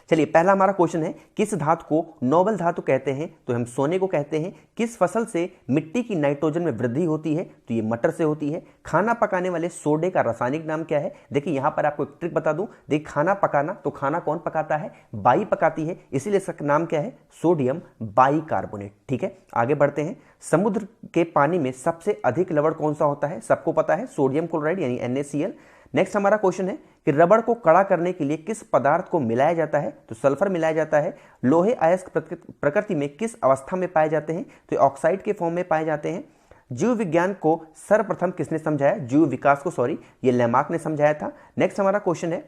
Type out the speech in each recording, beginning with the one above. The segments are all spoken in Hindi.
चलिए पहला हमारा क्वेश्चन है, किस धातु को नोबल धातु कहते हैं? तो हम सोने को कहते हैं। किस फसल से मिट्टी की नाइट्रोजन में वृद्धि होती है? तो ये मटर से होती है। खाना पकाने वाले सोडे का रासायनिक नाम क्या है? देखिए यहां पर आपको एक ट्रिक बता दूं, देखिए खाना पकाना, तो खाना कौन पकाता है? बाई पकाती है, इसीलिए इसका नाम क्या है? Sodium bicarbonate. ठीक है, आगे बढ़ते हैं। समुद्र के पानी में सबसे अधिक लवण कौन सा होता है? सबको पता है, सोडियम क्लोराइड यानी NaCl। नेक्स्ट हमारा क्वेश्चन है कि रबड़ को कड़ा करने के लिए किस पदार्थ को मिलाया जाता है? तो सल्फर मिलाया जाता है। लोहे अयस्क प्रकृति में किस अवस्था में पाए जाते हैं? तो ऑक्साइड के फॉर्म में पाए जाते हैं। जीव विज्ञान को सर्वप्रथम किसने समझाया? जीव विकास को, सॉरी, ये लेमार्क ने समझाया था। नेक्स्ट हमारा क्वेश्चन है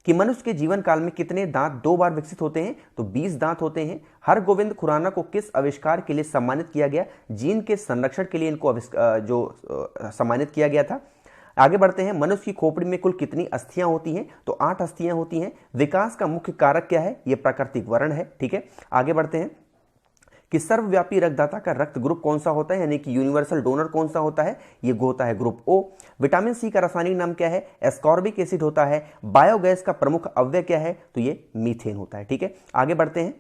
कि मनुष्य के जीवन काल में कितने दांत 2 बार विकसित होते हैं? तो 20 दांत होते हैं। हरगोविंद खुराना को किस आविष्कार के लिए सम्मानित किया गया? जीन के संरक्षण के लिए इनको सम्मानित किया गया था। आगे बढ़ते हैं। मनुष्य की खोपड़ी में कुल कितनी अस्थियां होती हैं? तो 8 अस्थियां होती हैं। विकास का मुख्य कारक क्या है? यह प्राकृतिक वर्ण है। ठीक है, आगे बढ़ते हैं कि सर्वव्यापी रक्तदाता का रक्त ग्रुप कौन सा होता है, यानी कि यूनिवर्सल डोनर कौन सा होता है? ये होता है ग्रुप O। विटामिन सी का रासायनिक नाम क्या है? एस्कॉर्बिक एसिड होता है। बायोगैस का प्रमुख अवयव क्या है? तो ये मीथेन होता है। ठीक है, आगे बढ़ते हैं।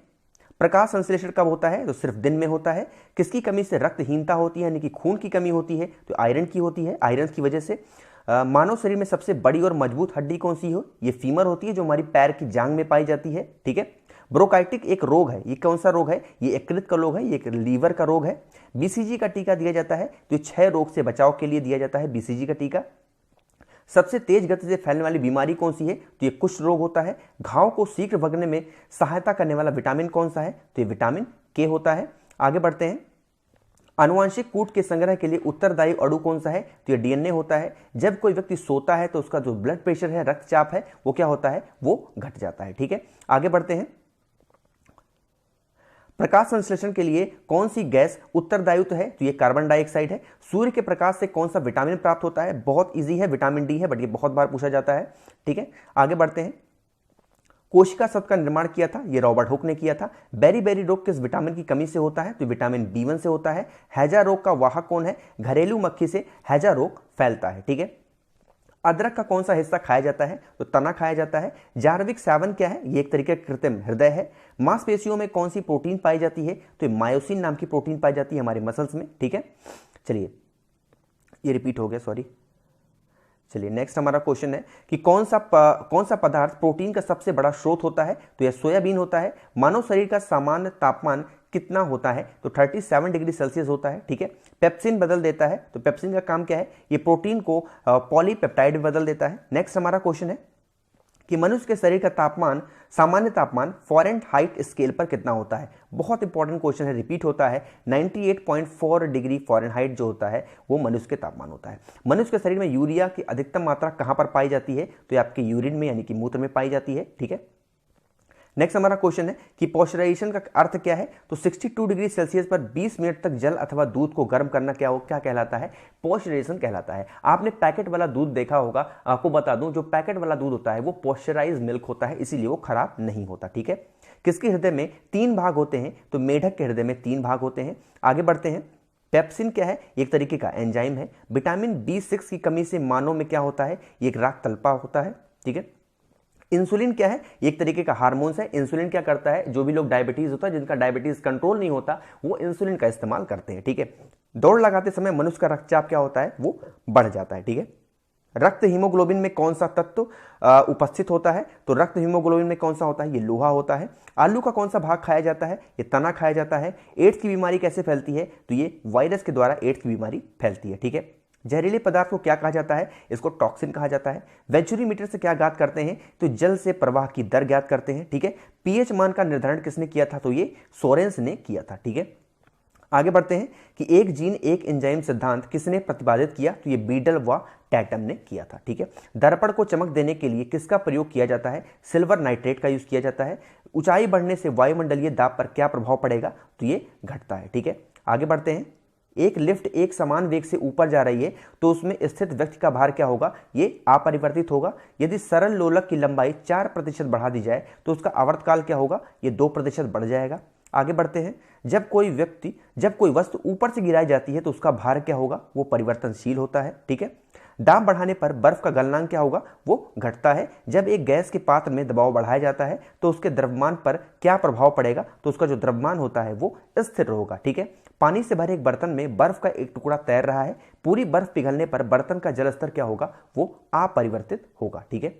प्रकाश संश्लेषण कब होता है? तो सिर्फ दिन में होता है। किसकी कमी से रक्तहीनता होती है, यानी कि खून की कमी होती है? तो आयरन की होती है। आयरन की वजह से मानव शरीर में सबसे बड़ी और मजबूत हड्डी कौन सी हो? ये फीमर होती है, जो हमारी पैर की जांग में पाई जाती है। ठीक है, ब्रोंकाइटिस एक रोग है। ये कौन सा रोग है? ये यकृत का रोग है, ये एक लीवर का रोग है। BCG का टीका दिया जाता है, तो 6 रोग से बचाव के लिए दिया जाता है BCG का टीका। सबसे तेज गति से फैलने वाली बीमारी कौन सी है? तो ये कुष्ठ रोग होता है। घाव को शीघ्र भगने में सहायता करने वाला विटामिन कौन सा है? तो ये विटामिन K होता है। आगे बढ़ते हैं। आनुवंशिक कूट के संग्रह के लिए उत्तरदायी अणु कौन सा है? तो ये DNA होता है। जब कोई व्यक्ति सोता है तो उसका जो ब्लड प्रेशर है, रक्तचाप है, वो क्या होता है? वो घट जाता है। ठीक है, आगे बढ़ते हैं। प्रकाश संश्लेषण के लिए कौन सी गैस उत्तरदायित्व है? तो ये कार्बन डाइऑक्साइड है। सूर्य के प्रकाश से कौन सा विटामिन प्राप्त होता है? बहुत इजी है, विटामिन D है, बट ये बहुत बार पूछा जाता है। ठीक है, आगे बढ़ते हैं। कोशिका शब्द का निर्माण किया था, ये रॉबर्ट हुक ने किया था। बेरी रोग किस विटामिन की कमी से होता है? तो विटामिन B1 से होता है। हैजा रोग का वाहक कौन है? घरेलू मक्खी से हैजा रोग फैलता है। ठीक है, अदरक का कौन सा हिस्सा खाया जाता है? तो तना खाया जाता है। जार्विक 7 क्या है? ये एक तरीके का कृत्रिम हृदय है। मांसपेशियों में कौन सी प्रोटीन पाई जाती है? तो मायोसिन नाम की प्रोटीन पाई जाती है हमारे मसल्स में। ठीक है, चलिए ये रिपीट हो गया, सॉरी। चलिए नेक्स्ट हमारा क्वेश्चन है कि कौन सा पदार्थ प्रोटीन का सबसे बड़ा स्रोत होता है? तो यह सोयाबीन होता है। मानव शरीर का सामान्य तापमान कितना होता है? तो 37 डिग्री सेल्सियस होता है। ठीक है, पेप्सिन बदल देता है। तो पेप्सिन का काम क्या है? ये प्रोटीन को पॉलीपेप्टाइड में बदल देता है। नेक्स्ट हमारा क्वेश्चन है कि मनुष्य के शरीर का तापमान, सामान्य तापमान फ़ारेनहाइट स्केल पर कितना होता है? बहुत इंपॉर्टेंट क्वेश्चन है, रिपीट होता है। 98.4 डिग्री फ़ारेनहाइट जो होता है वो मनुष्य के तापमान होता है। मनुष्य के शरीर में यूरिया की अधिकतम मात्रा कहां पर पाई जाती है? तो ये आपके यूरिन में, यानी कि मूत्र में पाई जाती है। ठीक है, नेक्स्ट हमारा क्वेश्चन है कि पॉस्चराइजेशन का अर्थ क्या है? तो 62 डिग्री सेल्सियस पर 20 मिनट तक जल अथवा दूध को गर्म करना क्या कहलाता है? पॉस्चराइजेशन कहलाता है। आपने पैकेट वाला दूध देखा होगा, आपको बता दूं, जो पैकेट वाला दूध होता है वो पॉस्चराइज मिल्क होता है, इसीलिए वो खराब नहीं होता। ठीक है, किसके हृदय में 3 भाग होते हैं? तो मेढक के हृदय में 3 भाग होते हैं। आगे बढ़ते हैं। पेप्सिन क्या है? एक तरीके का एंजाइम है। विटामिन B6 की कमी से मानव में क्या होता है? ये एक राख तल्पा होता है। ठीक है, इंसुलिन क्या है? एक तरीके का हार्मोन्स है। इंसुलिन क्या करता है? जो भी लोग डायबिटीज होता है, जिनका डायबिटीज कंट्रोल नहीं होता, वो इंसुलिन का इस्तेमाल करते हैं। ठीक है, दौड़ लगाते समय मनुष्य का रक्तचाप क्या होता है? वो बढ़ जाता है। ठीक है, रक्त हीमोग्लोबिन में कौन सा तत्व उपस्थित होता है? तो रक्त हीमोग्लोबिन में कौन सा होता है? ये लोहा होता है। आलू का कौन सा भाग खाया जाता है? ये तना खाया जाता है। एड्स की बीमारी कैसे फैलती है? तो ये वायरस के द्वारा एड्स की बीमारी फैलती है। ठीक है, जहरीले पदार्थ को क्या कहा जाता है? इसको टॉक्सिन कहा जाता है। वेंचुरीमीटर से क्या ज्ञात करते हैं? तो जल से प्रवाह की दर ज्ञात करते हैं। ठीक है, पीएच मान का निर्धारण किसने किया था? तो ये सोरेंस ने किया था। ठीक है, आगे बढ़ते हैं कि एक जीन एक एंजाइम सिद्धांत किसने प्रतिपादित किया? तो ये बीडल व टैटम ने किया था। ठीक है, दर्पण को चमक देने के लिए किसका प्रयोग किया जाता है? सिल्वर नाइट्रेट का यूज किया जाता है। ऊंचाई बढ़ने से वायुमंडलीय दाब पर क्या प्रभाव पड़ेगा? तो ये घटता है। ठीक है, आगे बढ़ते हैं। एक लिफ्ट एक समान वेग से ऊपर जा रही है तो उसमें स्थित व्यक्ति का भार क्या होगा? ये अपरिवर्तित होगा। यदि सरल लोलक की लंबाई 4% बढ़ा दी जाए तो उसका आवर्तकाल क्या होगा? ये 2% बढ़ जाएगा। आगे बढ़ते हैं। जब कोई वस्तु ऊपर से गिराई जाती है तो उसका भार क्या होगा? वो परिवर्तनशील होता है। ठीक है, दाब बढ़ाने पर बर्फ का गलनांक क्या होगा, वो घटता है। जब एक गैस के पात्र में दबाव बढ़ाया जाता है तो उसके द्रव्यमान पर क्या प्रभाव पड़ेगा, तो उसका जो द्रव्यमान होता है वो स्थिर होगा। ठीक है, पानी से भरे एक बर्तन में बर्फ का एक टुकड़ा तैर रहा है, पूरी बर्फ पिघलने पर बर्तन का जल स्तर क्या होगा, वो अपरिवर्तित होगा। ठीक है,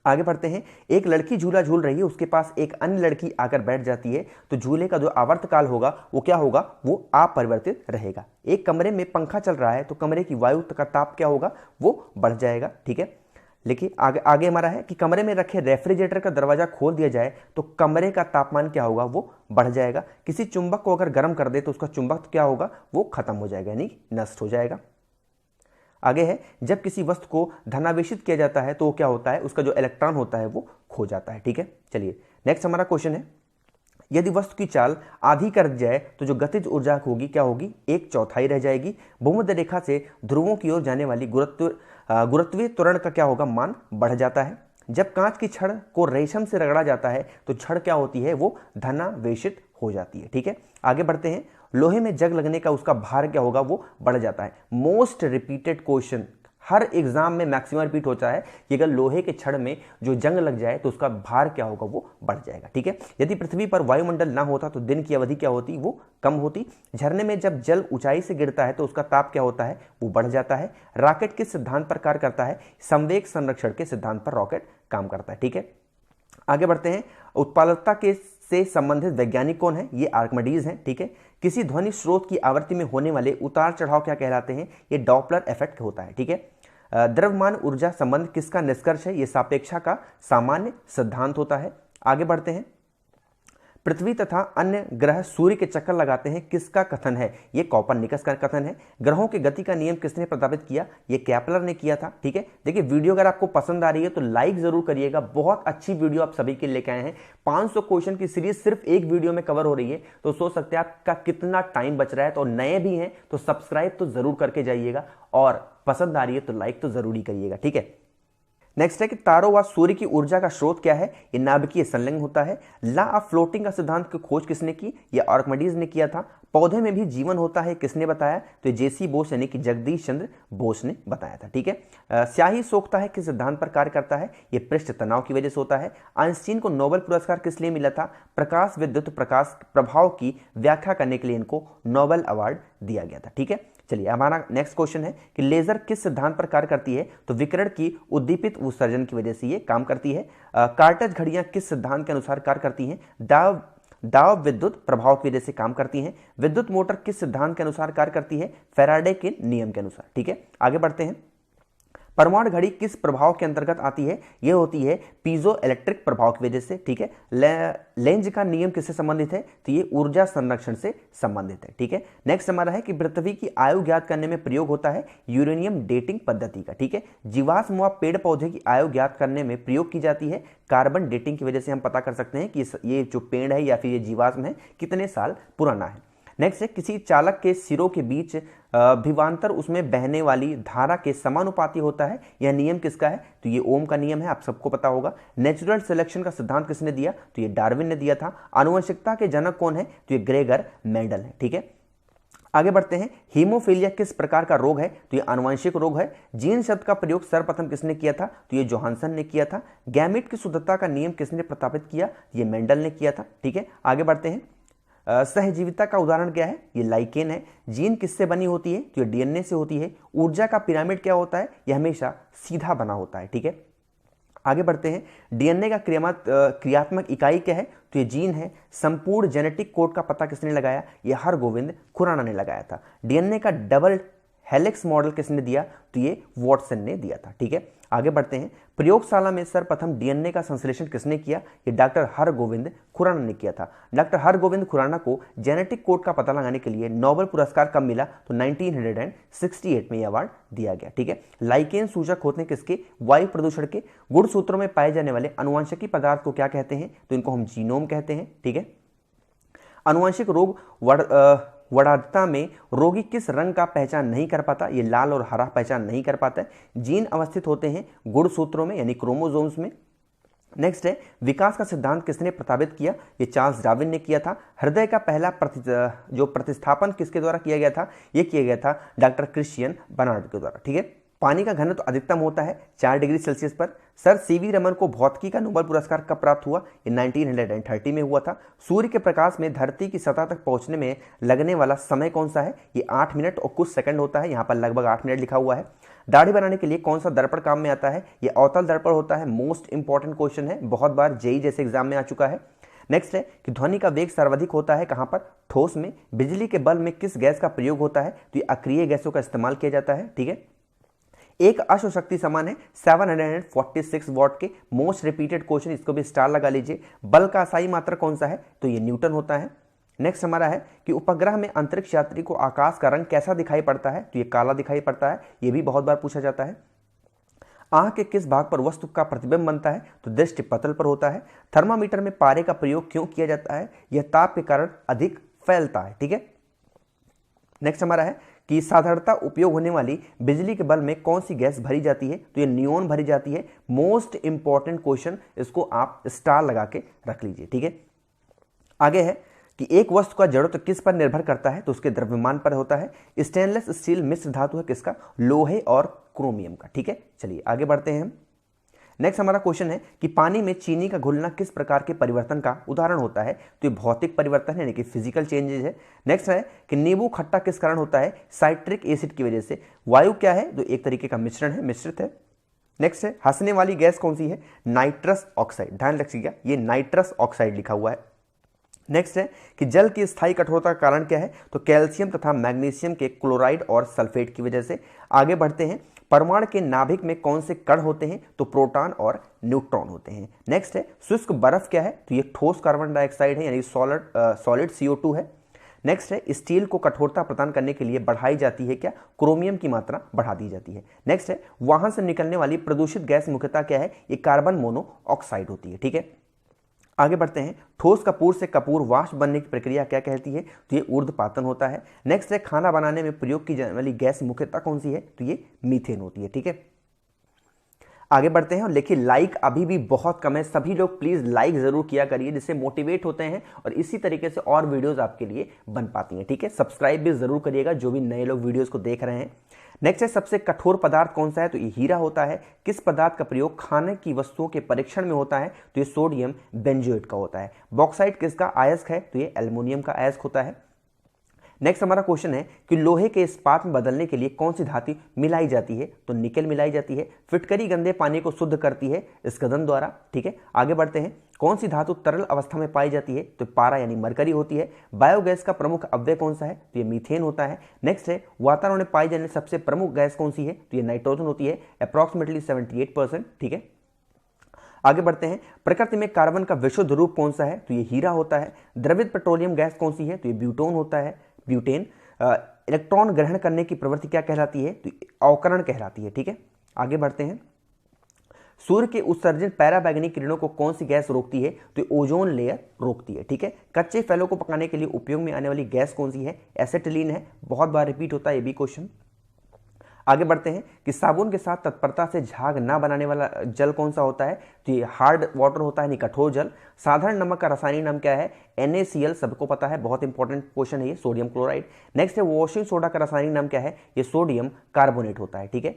आगे बढ़ते हैं। एक लड़की झूला झूल रही है, उसके पास एक अन्य लड़की आकर बैठ जाती है तो झूले का जो आवर्तकाल होगा वो क्या होगा, वो अपरिवर्तित रहेगा। एक कमरे में पंखा चल रहा है तो कमरे की वायु का ताप क्या होगा, वो बढ़ जाएगा। ठीक है, लेकिन आगे हमारा है कि कमरे में रखे रेफ्रिजरेटर का दरवाजा खोल दिया जाए तो कमरे का तापमान क्या होगा, वो बढ़ जाएगा। किसी चुंबक को अगर गर्म कर दे तो उसका चुंबक क्या होगा, वो खत्म हो जाएगा, यानी नष्ट हो जाएगा। आगे है, जब किसी वस्तु को धनावेशित किया जाता है तो वो क्या होता है, उसका जो इलेक्ट्रॉन होता है वो खो जाता है। ठीक है, चलिए नेक्स्ट हमारा क्वेश्चन है, यदि वस्तु की चाल आधी कर दी जाए तो जो गतिज ऊर्जा होगी क्या होगी, 1/4 रह जाएगी। भूमध्य रेखा से ध्रुवों की ओर जाने वाली गुरुत्वीय त्वरण का क्या होगा, मान बढ़ जाता है। जब कांच की छड़ को रेशम से रगड़ा जाता है तो छड़ क्या होती है, वो धनावेशित हो जाती है। ठीक है, आगे बढ़ते हैं। लोहे में जंग लगने का उसका भार क्या होगा, वो बढ़ जाता है। मोस्ट रिपीटेड क्वेश्चन, हर एग्जाम में मैक्सिमम रिपीट होता है कि अगर लोहे के छड़ में जो जंग लग जाए तो उसका भार क्या होगा, वो बढ़ जाएगा। ठीक है, यदि पृथ्वी पर वायुमंडल ना होता तो दिन की अवधि क्या होती, वो कम होती। झरने में जब जल ऊंचाई से गिरता है तो उसका ताप क्या होता है, वो बढ़ जाता है। रॉकेट किस सिद्धांत पर कार्य करता है, संवेग संरक्षण के सिद्धांत पर रॉकेट काम करता है। ठीक है, आगे बढ़ते हैं। उत्पादकता के से संबंधित वैज्ञानिक कौन है, ये आर्किमिडीज हैं। ठीक है, किसी ध्वनि स्रोत की आवृत्ति में होने वाले उतार चढ़ाव क्या कहलाते हैं, ये डॉपलर इफेक्ट होता है। ठीक है, द्रव्यमान ऊर्जा संबंध किसका निष्कर्ष है, ये सापेक्षा का सामान्य सिद्धांत होता है। आगे बढ़ते हैं। पृथ्वी तथा अन्य ग्रह सूर्य के चक्कर लगाते हैं, किसका कथन है, ये कॉपरनिकस का कथन है। ग्रहों की गति का नियम किसने प्रस्तावित किया, ये केपलर ने किया था। ठीक है, देखिए वीडियो अगर आपको पसंद आ रही है तो लाइक जरूर करिएगा, बहुत अच्छी वीडियो आप सभी के लेके आए हैं। 500 क्वेश्चन की सीरीज सिर्फ एक वीडियो में कवर हो रही है, तो सोच सकते हैं आपका कितना टाइम बच रहा है। तो नए भी हैं तो सब्सक्राइब तो जरूर करके जाइएगा, और पसंद आ रही है तो लाइक तो जरूरी करिएगा। ठीक है, नेक्स्ट है कि तारों व सूर्य की ऊर्जा का स्रोत क्या है, ये नाभिकीय संलग्न होता है। लॉ ऑफ फ्लोटिंग का सिद्धांत की खोज किसने की, ये आर्किमिडीज ने किया था। पौधे में भी जीवन होता है, किसने बताया, तो जेसी बोस यानी कि जगदीश चंद्र बोस ने बताया था। ठीक है, स्याही सोखता है किस सिद्धांत पर कार्य करता है, ये पृष्ठ तनाव की वजह से होता है। आइंस्टीन को नोबेल पुरस्कार किस लिए मिला था, प्रकाश विद्युत प्रकाश प्रभाव की व्याख्या करने के लिए इनको नोबेल अवार्ड दिया गया था। ठीक है, चलिए हमारा नेक्स्ट क्वेश्चन है कि लेजर किस सिद्धांत पर कार्य करती है, तो विकिरण की उद्दीपित उत्सर्जन की वजह से ये काम करती है। कार्टेज घड़ियां किस सिद्धांत के अनुसार कार्य करती हैं, दाब विद्युत प्रभाव की वजह से काम करती हैं। विद्युत मोटर किस सिद्धांत के अनुसार कार्य करती है, फैराडे के नियम के अनुसार। ठीक है, आगे बढ़ते हैं। परमाणु घड़ी किस प्रभाव के अंतर्गत आती है, यह होती है पीजो इलेक्ट्रिक प्रभाव की वजह से। ठीक है, लेंज का नियम किससे संबंधित है, तो ये ऊर्जा संरक्षण से संबंधित है। ठीक है, नेक्स्ट हमारा है कि पृथ्वी की आयु ज्ञात करने में प्रयोग होता है यूरेनियम डेटिंग पद्धति का। ठीक है, जीवाश्म व पेड़ पौधे की आयु ज्ञात करने में प्रयोग की जाती है कार्बन डेटिंग की वजह से। हम पता कर सकते हैं कि ये जो पेड़ है या फिर ये जीवाश्म है कितने साल पुराना है। नेक्स्ट है किसी चालक के सिरों के बीच विभवांतर उसमें बहने वाली धारा के समानुपाती होता है, यह नियम किसका है, तो ये ओम का नियम है, आप सबको पता होगा। नेचुरल सिलेक्शन का सिद्धांत किसने दिया, तो ये डार्विन ने दिया था। आनुवंशिकता के जनक कौन है, तो ये ग्रेगर मेंडल है। ठीक है, आगे बढ़ते हैं। हीमोफीलिया किस प्रकार का रोग है, तो ये आनुवंशिक रोग है। जीन शब्द का प्रयोग सर्वप्रथम किसने किया था, तो ये जोहानसन ने किया था। गैमेट की शुद्धता का नियम किसने प्रस्तावित किया, ये मेंडल ने किया था। ठीक है, आगे बढ़ते हैं। सहजीविता का उदाहरण क्या है, ये लाइकेन है। जीन किससे बनी होती है, तो ये डीएनए से होती है। ऊर्जा का पिरामिड क्या होता है, यह हमेशा सीधा बना होता है। ठीक है, आगे बढ़ते हैं। डीएनए का क्रियात्मक इकाई क्या है, तो ये जीन है। संपूर्ण जेनेटिक कोड का पता किसने लगाया, ये हरगोविंद खुराना ने लगाया था। डीएनए का डबल हेलिक्स मॉडल किसने दिया, तो ये वॉटसन ने दिया था। ठीक है, आगे बढ़ते हैं। प्रयोगशाला में सर्वप्रथम डीएनए का संश्लेषण किसने किया, ये डॉक्टर हरगोविंद खुराना ने किया था। डॉक्टर हरगोविंद खुराना को जेनेटिक कोड का पता लगाने के लिए नोबेल पुरस्कार कब मिला, तो 1968 में यह अवार्ड दिया गया। ठीक है, लाइकेन सूचक होते हैं किसके, वायु प्रदूषण के। गुणसूत्रों में पाए जाने वाले अनुवांशिकी पदार्थ को क्या कहते हैं, तो इनको हम जीनोम कहते हैं। ठीक है, अनुवांशिक रोग वराधता में रोगी किस रंग का पहचान नहीं कर पाता, ये लाल और हरा पहचान नहीं कर पाता है। जीन अवस्थित होते हैं गुणसूत्रों में यानी क्रोमोसोम्स में। नेक्स्ट है विकास का सिद्धांत किसने प्रस्तावित किया, ये चार्ल्स डार्विन ने किया था। हृदय का पहला प्रतिस्थापन किसके द्वारा किया गया था, ये किया गया था डॉक्टर क्रिश्चियन बर्नार्ड के द्वारा। ठीक है, पानी का घनत्व अधिकतम होता है 4 डिग्री सेल्सियस पर। सर सीवी रमन को भौतिकी का नोबेल पुरस्कार कब प्राप्त हुआ? ये 1930 में हुआ था। सूर्य के प्रकाश में धरती की सतह तक पहुंचने में लगने वाला समय कौन सा है? ये 8 मिनट और कुछ सेकंड होता है। यहाँ पर लगभग 8 मिनट लिखा हुआ है। दाढ़ी बनाने के लिए कौन सा दर्पण काम में आता है? ये अवतल दर्पण होता है। मोस्ट इंपॉर्टेंट क्वेश्चन है, बहुत बार जेईई जैसे एग्जाम में आ चुका है। नेक्स्ट है कि ध्वनि का वेग सर्वाधिक होता है कहां पर? ठोस में। बिजली के बल्ब में किस गैस का प्रयोग होता है? तो ये अक्रिय गैसों का इस्तेमाल किया जाता है। ठीक है, एक अश्वशक्ति समान है 746 वॉट के। मोस्ट रिपीटेड क्वेश्चन, इसको भी स्टार लगा लीजिए। बल का असाई मात्रा कौन सा है? तो ये न्यूटन होता है। नेक्स्ट हमारा है कि उपग्रह में अंतरिक्ष यात्री को आकाश का रंग कैसा दिखाई पड़ता है? तो ये काला दिखाई पड़ता है। ये भी बहुत बार पूछा जाता है। आंख के किस भाग पर वस्तु का प्रतिबिंब बनता है? तो दृष्टि पतल पर होता है। थर्मामीटर में पारे का प्रयोग क्यों किया जाता है? यह ताप के कारण अधिक फैलता है। ठीक है, नेक्स्ट हमारा है कि साधारणतः उपयोग होने वाली बिजली के बल्ब में कौन सी गैस भरी जाती है? तो ये नियोन भरी जाती है। मोस्ट इंपॉर्टेंट क्वेश्चन, इसको आप स्टार लगा के रख लीजिए। ठीक है, आगे है कि एक वस्तु का जड़त्व किस पर निर्भर करता है? तो उसके द्रव्यमान पर होता है। स्टेनलेस स्टील मिश्र धातु है किसका? लोहे और क्रोमियम का। ठीक है, चलिए आगे बढ़ते हैं हम। नेक्स्ट हमारा क्वेश्चन है कि पानी में चीनी का घुलना किस प्रकार के परिवर्तन का उदाहरण होता है? तो ये भौतिक परिवर्तन है, यानी कि फिजिकल चेंजेज है। नेक्स्ट है कि नींबू खट्टा किस कारण होता है? साइट्रिक एसिड की वजह से। वायु क्या है? तो एक तरीके का मिश्रण है, मिश्रित है। नेक्स्ट है हंसने वाली गैस कौन सी है? Nitrous oxide. ध्यान रखिएगा, ये नाइट्रस ऑक्साइड लिखा हुआ है। नेक्स्ट है कि जल की स्थायी कठोरता का कारण क्या है? तो कैल्शियम तथा मैग्नीशियम के क्लोराइड और सल्फेट की वजह से। आगे बढ़ते हैं, परमाणु के नाभिक में कौन से कण होते हैं? तो प्रोटॉन और न्यूट्रॉन होते हैं। नेक्स्ट है शुष्क बर्फ क्या है? तो ये ठोस कार्बन डाइऑक्साइड है, यानी सॉलिड CO2 है। नेक्स्ट है स्टील को कठोरता प्रदान करने के लिए बढ़ाई जाती है क्या? क्रोमियम की मात्रा बढ़ा दी जाती है। नेक्स्ट है वहां से निकलने वाली प्रदूषित गैस मुख्यतः क्या है? ये कार्बन मोनोऑक्साइड होती है। ठीक है, आगे बढ़ते हैं, ठोस कपूर से कपूर वाष्प बनने की प्रक्रिया क्या कहती है? तो ये ऊर्ध्वपातन होता है। नेक्स्ट है खाना बनाने में प्रयोग की जाने वाली गैस मुख्यतः कौन सी है? तो ये मीथेन होती है। ठीक है, आगे बढ़ते हैं। और देखिए लाइक अभी भी बहुत कम है, सभी लोग प्लीज लाइक जरूर किया करिए, जिससे मोटिवेट होते हैं और इसी तरीके से और वीडियोस आपके लिए बन पाती हैं। ठीक है, सब्सक्राइब भी जरूर करिएगा जो भी नए लोग वीडियोस को देख रहे हैं। नेक्स्ट है सबसे कठोर पदार्थ कौन सा है? तो ये हीरा होता है। किस पदार्थ का प्रयोग खाने की वस्तुओं के परीक्षण में होता है? तो ये सोडियम बेंजोएट का होता है। बॉक्साइट किसका अयस्क है? तो ये एल्युमिनियम का अयस्क होता है। नेक्स्ट हमारा क्वेश्चन है कि लोहे के इस्पात में बदलने के लिए कौन सी धातु मिलाई जाती है? तो निकेल मिलाई जाती है। फिटकरी गंदे पानी को शुद्ध करती है स्कंदन द्वारा। ठीक है, आगे बढ़ते हैं, कौन सी धातु तरल अवस्था में पाई जाती है? तो पारा यानी मरकरी होती है। बायोगैस का प्रमुख अव्यय कौन सा है? तो ये मीथेन होता है। नेक्स्ट है वातावरण में पाई जाने सबसे प्रमुख गैस कौन सी है? तो ये नाइट्रोजन होती है, अप्रॉक्सीमेटली 78%। ठीक है, आगे बढ़ते हैं, प्रकृति में कार्बन का विशुद्ध रूप कौन सा है? तो ये हीरा होता है। द्रवित पेट्रोलियम गैस कौन सी है? तो ये ब्यूटोन होता है, ब्यूटेन। इलेक्ट्रॉन ग्रहण करने की प्रवृत्ति क्या कहलाती है? तो अवकरण कहलाती है। ठीक है, आगे बढ़ते हैं, सूर्य के उत्सर्जित पैराबैंगनी किरणों को कौन सी गैस रोकती है? तो ओजोन लेयर रोकती है। ठीक है, कच्चे फलों को पकाने के लिए उपयोग में आने वाली गैस कौन सी है? एसिटिलीन है, बहुत बार रिपीट होता है ये भी क्वेश्चन। आगे बढ़ते हैं कि साबुन के साथ तत्परता से झाग ना बनाने वाला जल कौन सा होता है? तो ये हार्ड वाटर होता है, यानी कठोर जल। साधारण नमक का रासायनिक नाम क्या है? NaCl, सबको पता है, बहुत इंपॉर्टेंट क्वेश्चन है ये, सोडियम क्लोराइड। नेक्स्ट है वॉशिंग सोडा का रासायनिक नाम क्या है? ये सोडियम कार्बोनेट होता है। ठीक है,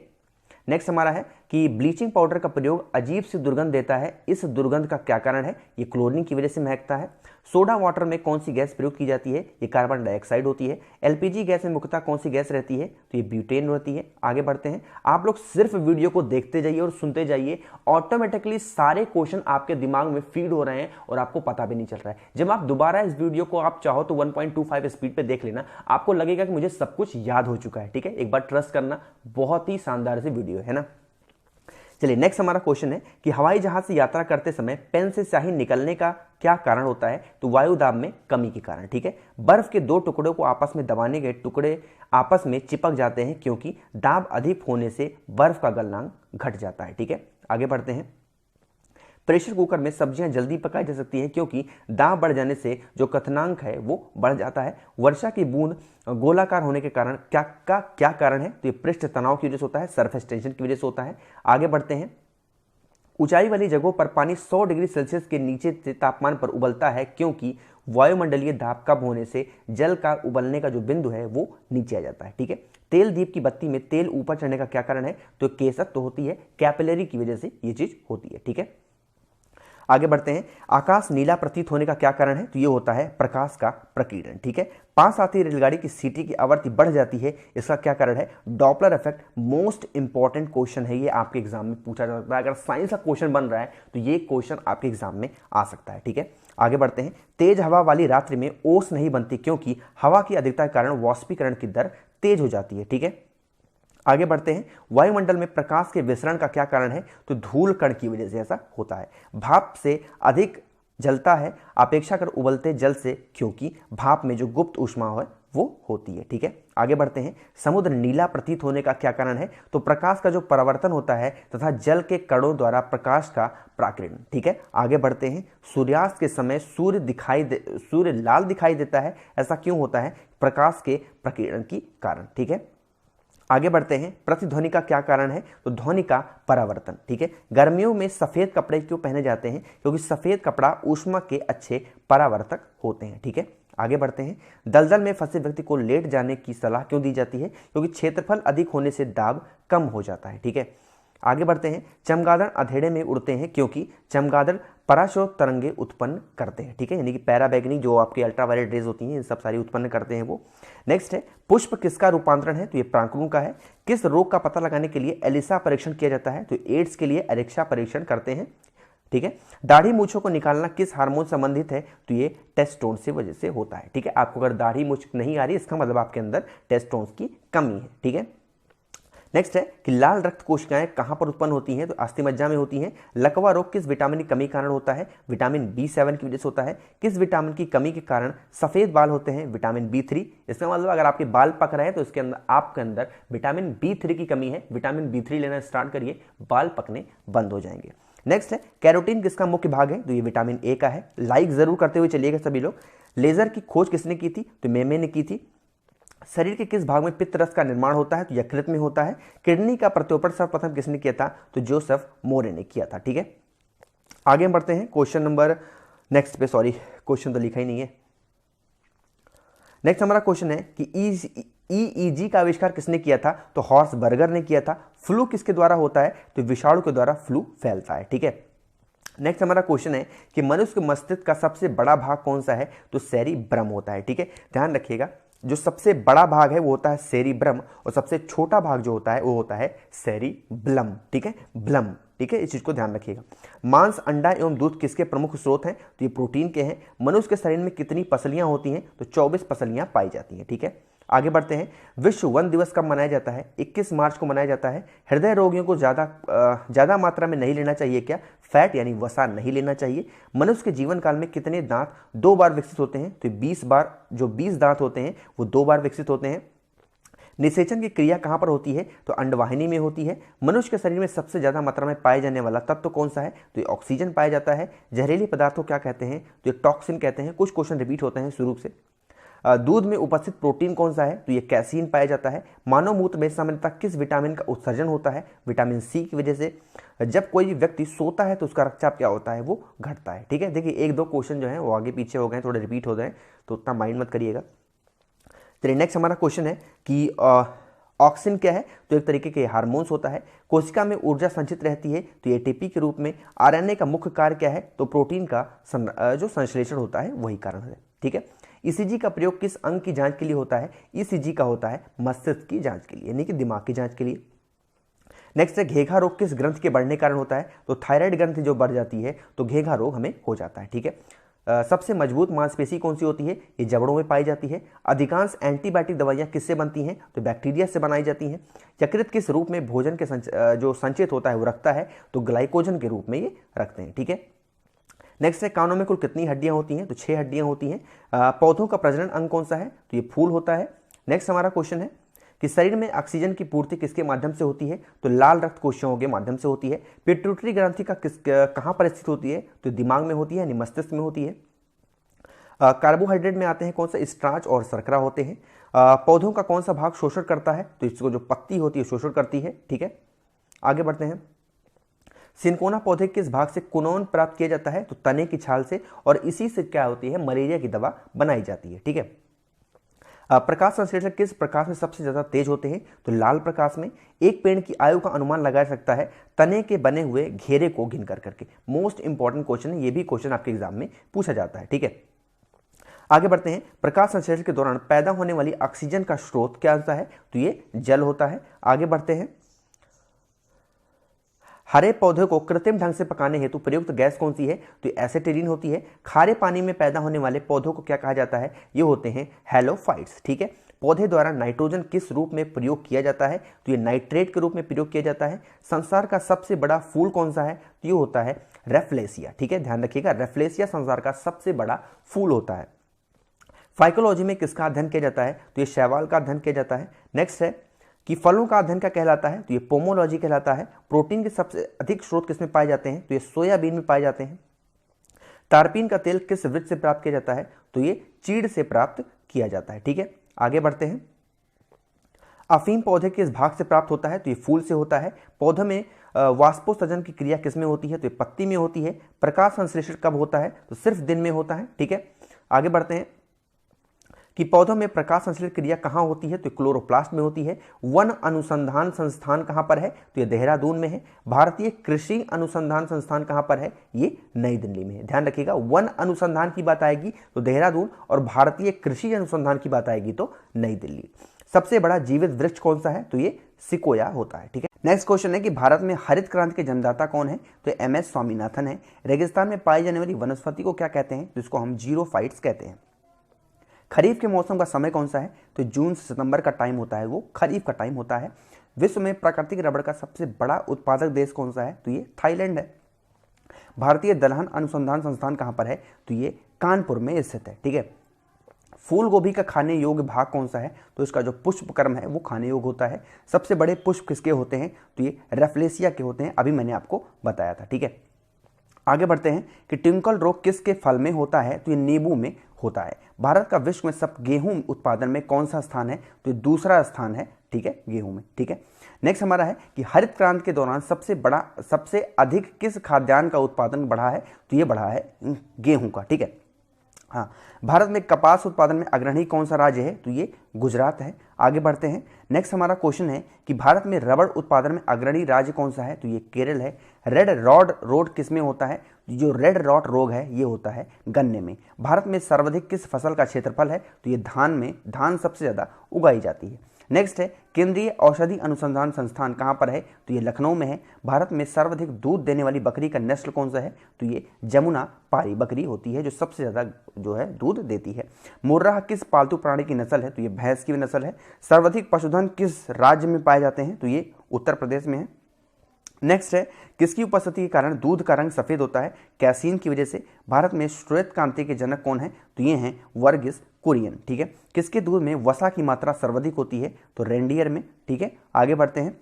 नेक्स्ट हमारा है कि ब्लीचिंग पाउडर का प्रयोग अजीब सी दुर्गंध देता है, इस दुर्गंध का क्या कारण है? ये क्लोरीन की वजह से महकता है। सोडा वाटर में कौन सी गैस प्रयोग की जाती है? ये कार्बन डाइऑक्साइड होती है। LPG गैस में मुख्यतः कौन सी गैस रहती है? तो ये ब्यूटेन रहती है। आगे बढ़ते हैं, आप लोग सिर्फ वीडियो को देखते जाइए और सुनते जाइए, ऑटोमेटिकली सारे क्वेश्चन आपके दिमाग में फीड हो रहे हैं और आपको पता भी नहीं चल रहा है। जब आप दोबारा इस वीडियो को आप चाहो तो 1.25 स्पीड पे देख लेना, आपको लगेगा कि मुझे सब कुछ याद हो चुका है। ठीक है, एक बार ट्रस्ट करना, बहुत ही शानदार सी वीडियो है ना। चलिए नेक्स्ट हमारा क्वेश्चन है कि हवाई जहाज से यात्रा करते समय पेन से स्याही निकलने का क्या कारण होता है? तो वायु दाब में कमी के कारण। ठीक है, बर्फ के दो टुकड़ों को आपस में दबाने गए टुकड़े आपस में चिपक जाते हैं क्योंकि दाब अधिक होने से बर्फ का गलनांक घट जाता है। ठीक है, आगे बढ़ते हैं, प्रेशर कुकर में सब्जियां जल्दी पकाई जा सकती हैं क्योंकि दाब बढ़ जाने से जो क्वथनांक है वो बढ़ जाता है। वर्षा की बूंद गोलाकार होने के कारण क्या कारण है? तो ये पृष्ठ तनाव की वजह से होता है, सरफेस टेंशन की वजह से होता है। आगे बढ़ते हैं, ऊंचाई वाली जगहों पर पानी 100 डिग्री सेल्सियस के नीचे से तापमान पर उबलता है क्योंकि वायुमंडलीय दाब कम होने से जल का उबलने का जो बिंदु है वो नीचे आ जाता है। ठीक है, तेल दीप की बत्ती में तेल ऊपर चढ़ने का क्या कारण है? तो केसक तो होती है, कैपिलरी की वजह से ये चीज होती है। ठीक है, आगे बढ़ते हैं। आकाश नीला प्रतीत होने का क्या कारण है? तो ये होता है प्रकाश का प्रकीर्णन। ठीक है, पास आती रेलगाड़ी की सीटी की आवृत्ति बढ़ जाती है, इसका क्या कारण है? Doppler effect. Most important question है ये, आपके एग्जाम में पूछा जा सकता है। अगर साइंस का क्वेश्चन बन रहा है तो ये क्वेश्चन आपके एग्जाम में आ सकता है। ठीक है, आगे बढ़ते हैं। तेज हवा वाली रात्रि में ओस नहीं बनती क्योंकि हवा की अधिकता के कारण वाष्पीकरण की दर तेज हो जाती है। ठीक है, आगे बढ़ते हैं। वायुमंडल में प्रकाश के विसरण का क्या कारण है? तो धूल कण की वजह से ऐसा होता है। भाप से अधिक जलता है अपेक्षाकृत उबलते जल से, क्योंकि भाप में जो गुप्त ऊष्मा है वो होती है। ठीक है, आगे बढ़ते हैं। समुद्र नीला प्रतीत होने का क्या कारण है? तो प्रकाश का जो परावर्तन होता है तथा जल के कणों द्वारा प्रकाश का प्राकिरण। ठीक है, आगे बढ़ते हैं। सूर्यास्त के समय सूर्य लाल दिखाई देता है, ऐसा क्यों होता है? प्रकाश के प्रकीर्णन की कारण। ठीक है, आगे बढ़ते हैं। प्रतिध्वनि का क्या कारण है? तो ध्वनि का परावर्तन। ठीक है, गर्मियों में सफेद कपड़े क्यों पहने जाते हैं? क्योंकि सफेद कपड़ा ऊष्मा के अच्छे परावर्तक होते हैं। ठीक है, आगे बढ़ते हैं। दलदल में फंसे व्यक्ति को लेट जाने की सलाह क्यों दी जाती है? क्योंकि क्षेत्रफल अधिक होने से दाब कम हो जाता है। ठीक है, आगे बढ़ते हैं। चमगादड़ अंधेरे में उड़ते हैं क्योंकि चमगादड़ पराशोत तरंगे उत्पन्न करते हैं। ठीक है, यानी कि पैराबैगनी जो आपकी अल्ट्रावायलेट रेज होती हैं, इन सब सारी उत्पन्न करते हैं वो। नेक्स्ट है, पुष्प किसका रूपांतरण है? तो ये प्रांकुरों का है। किस रोग का पता लगाने के लिए एलिसा परीक्षण किया जाता है? तो एड्स के लिए एलेक्सा परीक्षण करते हैं। ठीक है, दाढ़ी मूछों को निकालना किस हार्मोन संबंधित है? तो ये टेस्टोन से वजह से होता है। ठीक है, आपको अगर दाढ़ी मूछ नहीं आ रही, इसका मतलब आपके अंदर टेस्टोन की कमी है। ठीक है, नेक्स्ट है कि लाल रक्त कोशिकाएं कहां पर उत्पन्न होती हैं? तो अस्थिमज्जा में होती हैं। लकवा रोग किस विटामिन की कमी के कारण होता है? विटामिन B7 की वजह से होता है। किस विटामिन की कमी के कारण सफेद बाल होते हैं? Vitamin B3। इसका मतलब अगर आपके बाल पक रहे हैं तो इसके अंदर आपके अंदर विटामिन B3 की कमी है। विटामिन B3 लेना स्टार्ट करिए, बाल पकने बंद हो जाएंगे। नेक्स्ट है, कैरोटीन किसका मुख्य भाग है? तो ये विटामिन ए का है। लाइक जरूर करते हुए चलिएगा सभी लोग। लेजर की खोज किसने की थी? तो मेमे ने की थी। शरीर के किस भाग में पित्त रस का निर्माण होता है? तो यकृत में होता है। किडनी का प्रत्योपण सर्वप्रथम किसने किया था? तो जोसेफ मोरे ने किया था। ठीक है, आगे बढ़ते हैं। क्वेश्चन नंबर नेक्स्ट पे, सॉरी क्वेश्चन तो लिखा ही नहीं है। नेक्स्ट हमारा क्वेश्चन है कि ईईजी का आविष्कार किसने किया था? तो हॉर्स बर्गर ने किया था। फ्लू किसके द्वारा होता है? तो विषाणु के द्वारा फ्लू फैलता है। ठीक है, नेक्स्ट हमारा क्वेश्चन है कि मनुष्य के मस्तिष्क का सबसे बड़ा भाग कौन सा है? तो सेरिब्रम होता है। ठीक है, ध्यान रखिएगा, जो सबसे बड़ा भाग है वो होता है सेरिब्रम और सबसे छोटा भाग जो होता है वो होता है सेरिब्लम। ठीक है, ब्लम। ठीक है, इस चीज को ध्यान रखिएगा। मांस, अंडा एवं दूध किसके प्रमुख स्रोत हैं? तो ये प्रोटीन के हैं। मनुष्य के शरीर में कितनी पसलियां होती हैं? तो 24 पसलियां पाई जाती हैं। ठीक है, आगे बढ़ते हैं। विश्व वन दिवस कब मनाया जाता है? 21 मार्च को मनाया जाता है। हृदय रोगियों को ज्यादा मात्रा में नहीं लेना चाहिए क्या? फैट यानी वसा नहीं लेना चाहिए। मनुष्य के जीवन काल में कितने दांत 2 बार विकसित होते हैं? तो 20 बार। जो 20 दांत होते हैं वो 2 बार विकसित होते हैं। निषेचन की क्रिया कहां पर होती है? तो अंडवाहिनी में होती है। मनुष्य के शरीर में सबसे ज्यादा मात्रा में पाए जाने वाला तत्व कौन सा है? तो ये ऑक्सीजन पाया जाता है। जहरीले पदार्थ को क्या कहते हैं? तो ये टॉक्सिन कहते हैं। कुछ क्वेश्चन रिपीट होते हैं शुरू से। दूध में उपस्थित प्रोटीन कौन सा है? तो ये कैसीन पाया जाता है। मानव मूत्र में सामान्यतः किस विटामिन का उत्सर्जन होता है? विटामिन सी की वजह से। जब कोई व्यक्ति सोता है तो उसका रक्तचाप क्या होता है? वो घटता है। ठीक है, देखिए एक दो क्वेश्चन जो है वो आगे पीछे हो गए, थोड़े रिपीट हो गए, तो उतना माइंड मत करिएगा। चलिए नेक्स्ट हमारा क्वेश्चन है कि ऑक्सिन क्या है? तो एक तरीके के हार्मोन्स होता है। कोशिका में ऊर्जा संचित रहती है, तो एटीपी के रूप में। आरएनए का मुख्य कार्य क्या है? तो प्रोटीन का जो संश्लेषण होता है वही कारण है। ठीक है, ईसीजी का प्रयोग किस अंग की जांच के लिए होता है? ईसीजी का होता है मस्तिष्क की जांच के लिए, यानी कि दिमाग की जांच के लिए। नेक्स्ट है, घेघा रोग किस ग्रंथ के बढ़ने कारण होता है? तो थायराइड ग्रंथि जो बढ़ जाती है तो घेघा रोग हमें हो जाता है। ठीक है, सबसे मजबूत मांसपेशी कौन सी होती है? ये जबड़ों में पाई जाती है। अधिकांश एंटीबायोटिक दवाइयां किससे बनती हैं? तो बैक्टीरिया से बनाई जाती हैं। यकृत किस रूप में भोजन के जो संचित होता है वो रखता है? तो ग्लाइकोजन के रूप में ये रखते हैं। ठीक है, नेक्स्ट है, कानों में कुल कितनी हड्डियां होती हैं? तो 6 हड्डियां होती हैं। पौधों का प्रजनन अंग कौन सा है? तो ये फूल होता है। नेक्स्ट हमारा क्वेश्चन है कि शरीर में ऑक्सीजन की पूर्ति किसके माध्यम से होती है? तो लाल रक्त कोशिकाओं के माध्यम से होती है। पिट्यूटरी ग्रंथि का कहां पर स्थित होती है? तो दिमाग में होती है, यानी मस्तिष्क में होती है। कार्बोहाइड्रेट में आते हैं कौन सा? स्टार्च और शर्करा होते हैं। पौधों का कौन सा भाग शोषण करता है? तो इसको जो पत्ती होती है शोषण करती है। ठीक है, आगे बढ़ते हैं। सिनकोना पौधे किस भाग से कुनोन प्राप्त किया जाता है? तो तने की छाल से, और इसी से क्या होती है? मलेरिया की दवा बनाई जाती है। ठीक है, प्रकाश संश्लेषक किस प्रकाश में सबसे ज्यादा तेज होते हैं? तो लाल प्रकाश में। एक पेड़ की आयु का अनुमान लगाया सकता है तने के बने हुए घेरे को गिन कर करके। मोस्ट इंपॉर्टेंट क्वेश्चन है, ये भी क्वेश्चन आपके एग्जाम में पूछा जाता है। ठीक है, आगे बढ़ते हैं। प्रकाश संश्लेषण के दौरान पैदा होने वाली ऑक्सीजन का स्रोत क्या होता है? तो ये जल होता है। आगे बढ़ते हैं। हरे पौधे को कृत्रिम ढंग से पकाने हेतु प्रयुक्त गैस कौन सी है? तो एसिटिलीन होती है। खारे पानी में पैदा होने वाले पौधों को क्या कहा जाता है? ये होते हैं हैलोफाइट्स। ठीक है, पौधे द्वारा नाइट्रोजन किस रूप में प्रयोग किया जाता है? तो ये नाइट्रेट के रूप में प्रयोग किया जाता है। संसार का सबसे बड़ा फूल कौन सा है? तो ये होता है रेफ्लेसिया। ठीक है, ध्यान रखिएगा, रेफ्लेसिया संसार का सबसे बड़ा फूल होता है। फाइकोलॉजी में किसका अध्ययन किया जाता है? तो ये शैवाल का अध्ययन किया जाता है। नेक्स्ट है कि फलों का अध्ययन क्या कहलाता है? तो ये पोमोलॉजी कहलाता है। प्रोटीन के सबसे अधिक स्रोत किसमें पाए जाते हैं? तो ये सोयाबीन में पाए जाते हैं। तारपीन का तेल किस वृक्ष से प्राप्त किया जाता है? तो ये चीड़ से प्राप्त किया जाता है। ठीक है, आगे बढ़ते हैं। अफीम पौधे किस भाग से प्राप्त होता है? तो ये फूल से होता है। पौधे में वाष्पोत्सर्जन की क्रिया किसमें होती है? तो ये पत्ती में होती है। प्रकाश संश्लेषण कब होता है? तो सिर्फ दिन में होता है। ठीक है, आगे बढ़ते हैं कि पौधों में प्रकाश संश्लेषण क्रिया कहाँ होती है? तो क्लोरोप्लास्ट में होती है। वन अनुसंधान संस्थान कहाँ पर है? तो ये देहरादून में है। भारतीय कृषि अनुसंधान संस्थान कहाँ पर है? ये नई दिल्ली में है। ध्यान रखिएगा, वन अनुसंधान की बात आएगी तो देहरादून और भारतीय कृषि अनुसंधान की बात आएगी तो नई दिल्ली। सबसे बड़ा जीवित वृक्ष कौन सा है? तो ये सिकोया होता है। ठीक है, नेक्स्ट क्वेश्चन है कि भारत में हरित क्रांति के जन्मदाता कौन है? तो MS स्वामीनाथन है। रेगिस्तान में पाई जाने वाली वनस्पति को क्या कहते हैं? जिसको हम जीरोफाइट्स कहते हैं। खरीफ के मौसम का समय कौन सा है? तो जून से सितंबर का टाइम होता है, वो खरीफ का टाइम होता है। विश्व में प्राकृतिक रबड़ का सबसे बड़ा उत्पादक देश कौन सा है? तो ये थाईलैंड है। भारतीय दलहन अनुसंधान संस्थान कहाँ पर है? तो ये कानपुर में स्थित है। ठीक है, फूल गोभी का खाने योग्य भाग कौन सा है? तो इसका जो पुष्पक्रम है वो खाने योग्य होता है। सबसे बड़े पुष्प किसके होते हैं? तो ये रेफ्लेसिया के होते हैं, अभी मैंने आपको बताया था। ठीक है, आगे बढ़ते हैं कि ट्विंकल रोग किसके फल में होता है? तो ये नींबू में होता है। भारत का विश्व में सब गेहूं उत्पादन में कौन सा स्थान है? तो ये दूसरा स्थान है। ठीक है, गेहूं में। ठीक है, नेक्स्ट हमारा है कि हरित क्रांति के दौरान सबसे अधिक किस खाद्यान्न का उत्पादन बढ़ा है? तो ये बढ़ा है गेहूं का। ठीक है, हाँ, भारत में कपास उत्पादन में अग्रणी कौन सा राज्य है? तो ये गुजरात है। आगे बढ़ते हैं। नेक्स्ट हमारा क्वेश्चन है कि भारत में रबड़ उत्पादन में अग्रणी राज्य कौन सा है? तो ये केरल है। रेड रॉड रोग किस में होता है? जो रेड रॉट रोग है ये होता है गन्ने में। भारत में सर्वाधिक किस फसल का क्षेत्रफल है? तो ये धान में, धान सबसे ज्यादा उगाई जाती है। नेक्स्ट है केंद्रीय औषधि अनुसंधान संस्थान कहाँ पर है? तो ये लखनऊ में है। भारत में सर्वाधिक दूध देने वाली बकरी का नस्ल कौन सा है? तो ये जमुना पारी बकरी होती है जो सबसे ज्यादा जो है दूध देती है। मुर्राह किस पालतू प्राणी की नस्ल है? तो ये भैंस की नस्ल है। सर्वाधिक पशुधन किस राज्य में पाए जाते हैं? तो ये उत्तर प्रदेश में है। नेक्स्ट है किसकी उपस्थिति के कारण दूध का रंग सफेद होता है? कैसीन की वजह से। भारत में श्वेत क्रांति के जनक कौन है? तो ये हैं वर्गीस कुरियन। ठीक है, किसके दूध में वसा की मात्रा सर्वाधिक होती है? तो रेंडियर में। ठीक है, आगे बढ़ते हैं।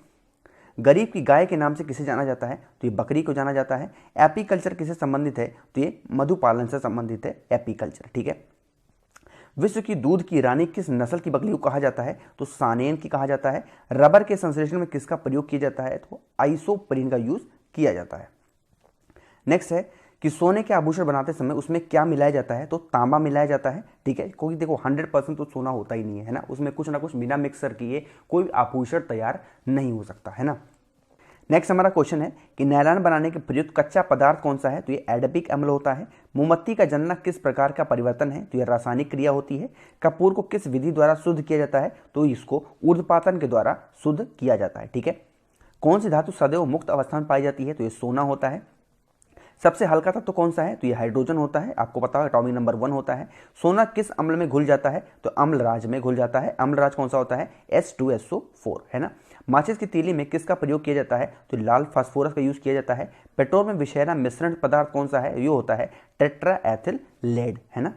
गरीब की गाय के नाम से किसे जाना जाता है? तो ये बकरी को जाना जाता है। एपीकल्चर किससे संबंधित है? तो ये मधुपालन से संबंधित है एपीकल्चर। ठीक है, विश्व की दूध की रानी किस नस्ल की बकरी को कहा जाता है? तो सानेन की कहा जाता है। रबर के संश्लेषण में किसका प्रयोग किया जाता है? तो आइसोप्रीन का यूज किया जाता है। नेक्स्ट है कि सोने के आभूषण बनाते समय उसमें क्या मिलाया जाता है? तो तांबा मिलाया जाता है। ठीक है, क्योंकि देखो 100% तो सोना होता ही नहीं है ना, उसमें कुछ ना कुछ बिना मिक्सर किए कोई आभूषण तैयार नहीं हो सकता है ना। नेक्स्ट हमारा क्वेश्चन है कि नायलॉन बनाने के प्रयुक्त कच्चा पदार्थ कौन सा है? तो ये एडबिक अम्ल होता है। मोमबत्ती का जलना किस प्रकार का परिवर्तन है? तो यह रासायनिक क्रिया होती है। कपूर को किस विधि द्वारा शुद्ध किया जाता है? तो इसको ऊर्ध्वपातन के द्वारा शुद्ध किया जाता है। ठीक है, कौन सी धातु सदैव मुक्त अवस्था में पाई जाती है? तो ये सोना होता है। सबसे हल्का तत्व तो कौन सा है? तो ये हाइड्रोजन होता है, आपको पता है एटॉमिक नंबर 1 होता है। सोना किस अम्ल में घुल जाता है? तो अम्लराज में घुल जाता है। अम्लराज कौन सा होता है? H2SO4 है ना। माचिस की तीली में किसका प्रयोग किया जाता है? तो लाल फास्फोरस का यूज किया जाता है। पेट्रोल में विषैला मिश्रण पदार्थ कौन सा है? ये होता है टेट्राएथिल लेड है ना।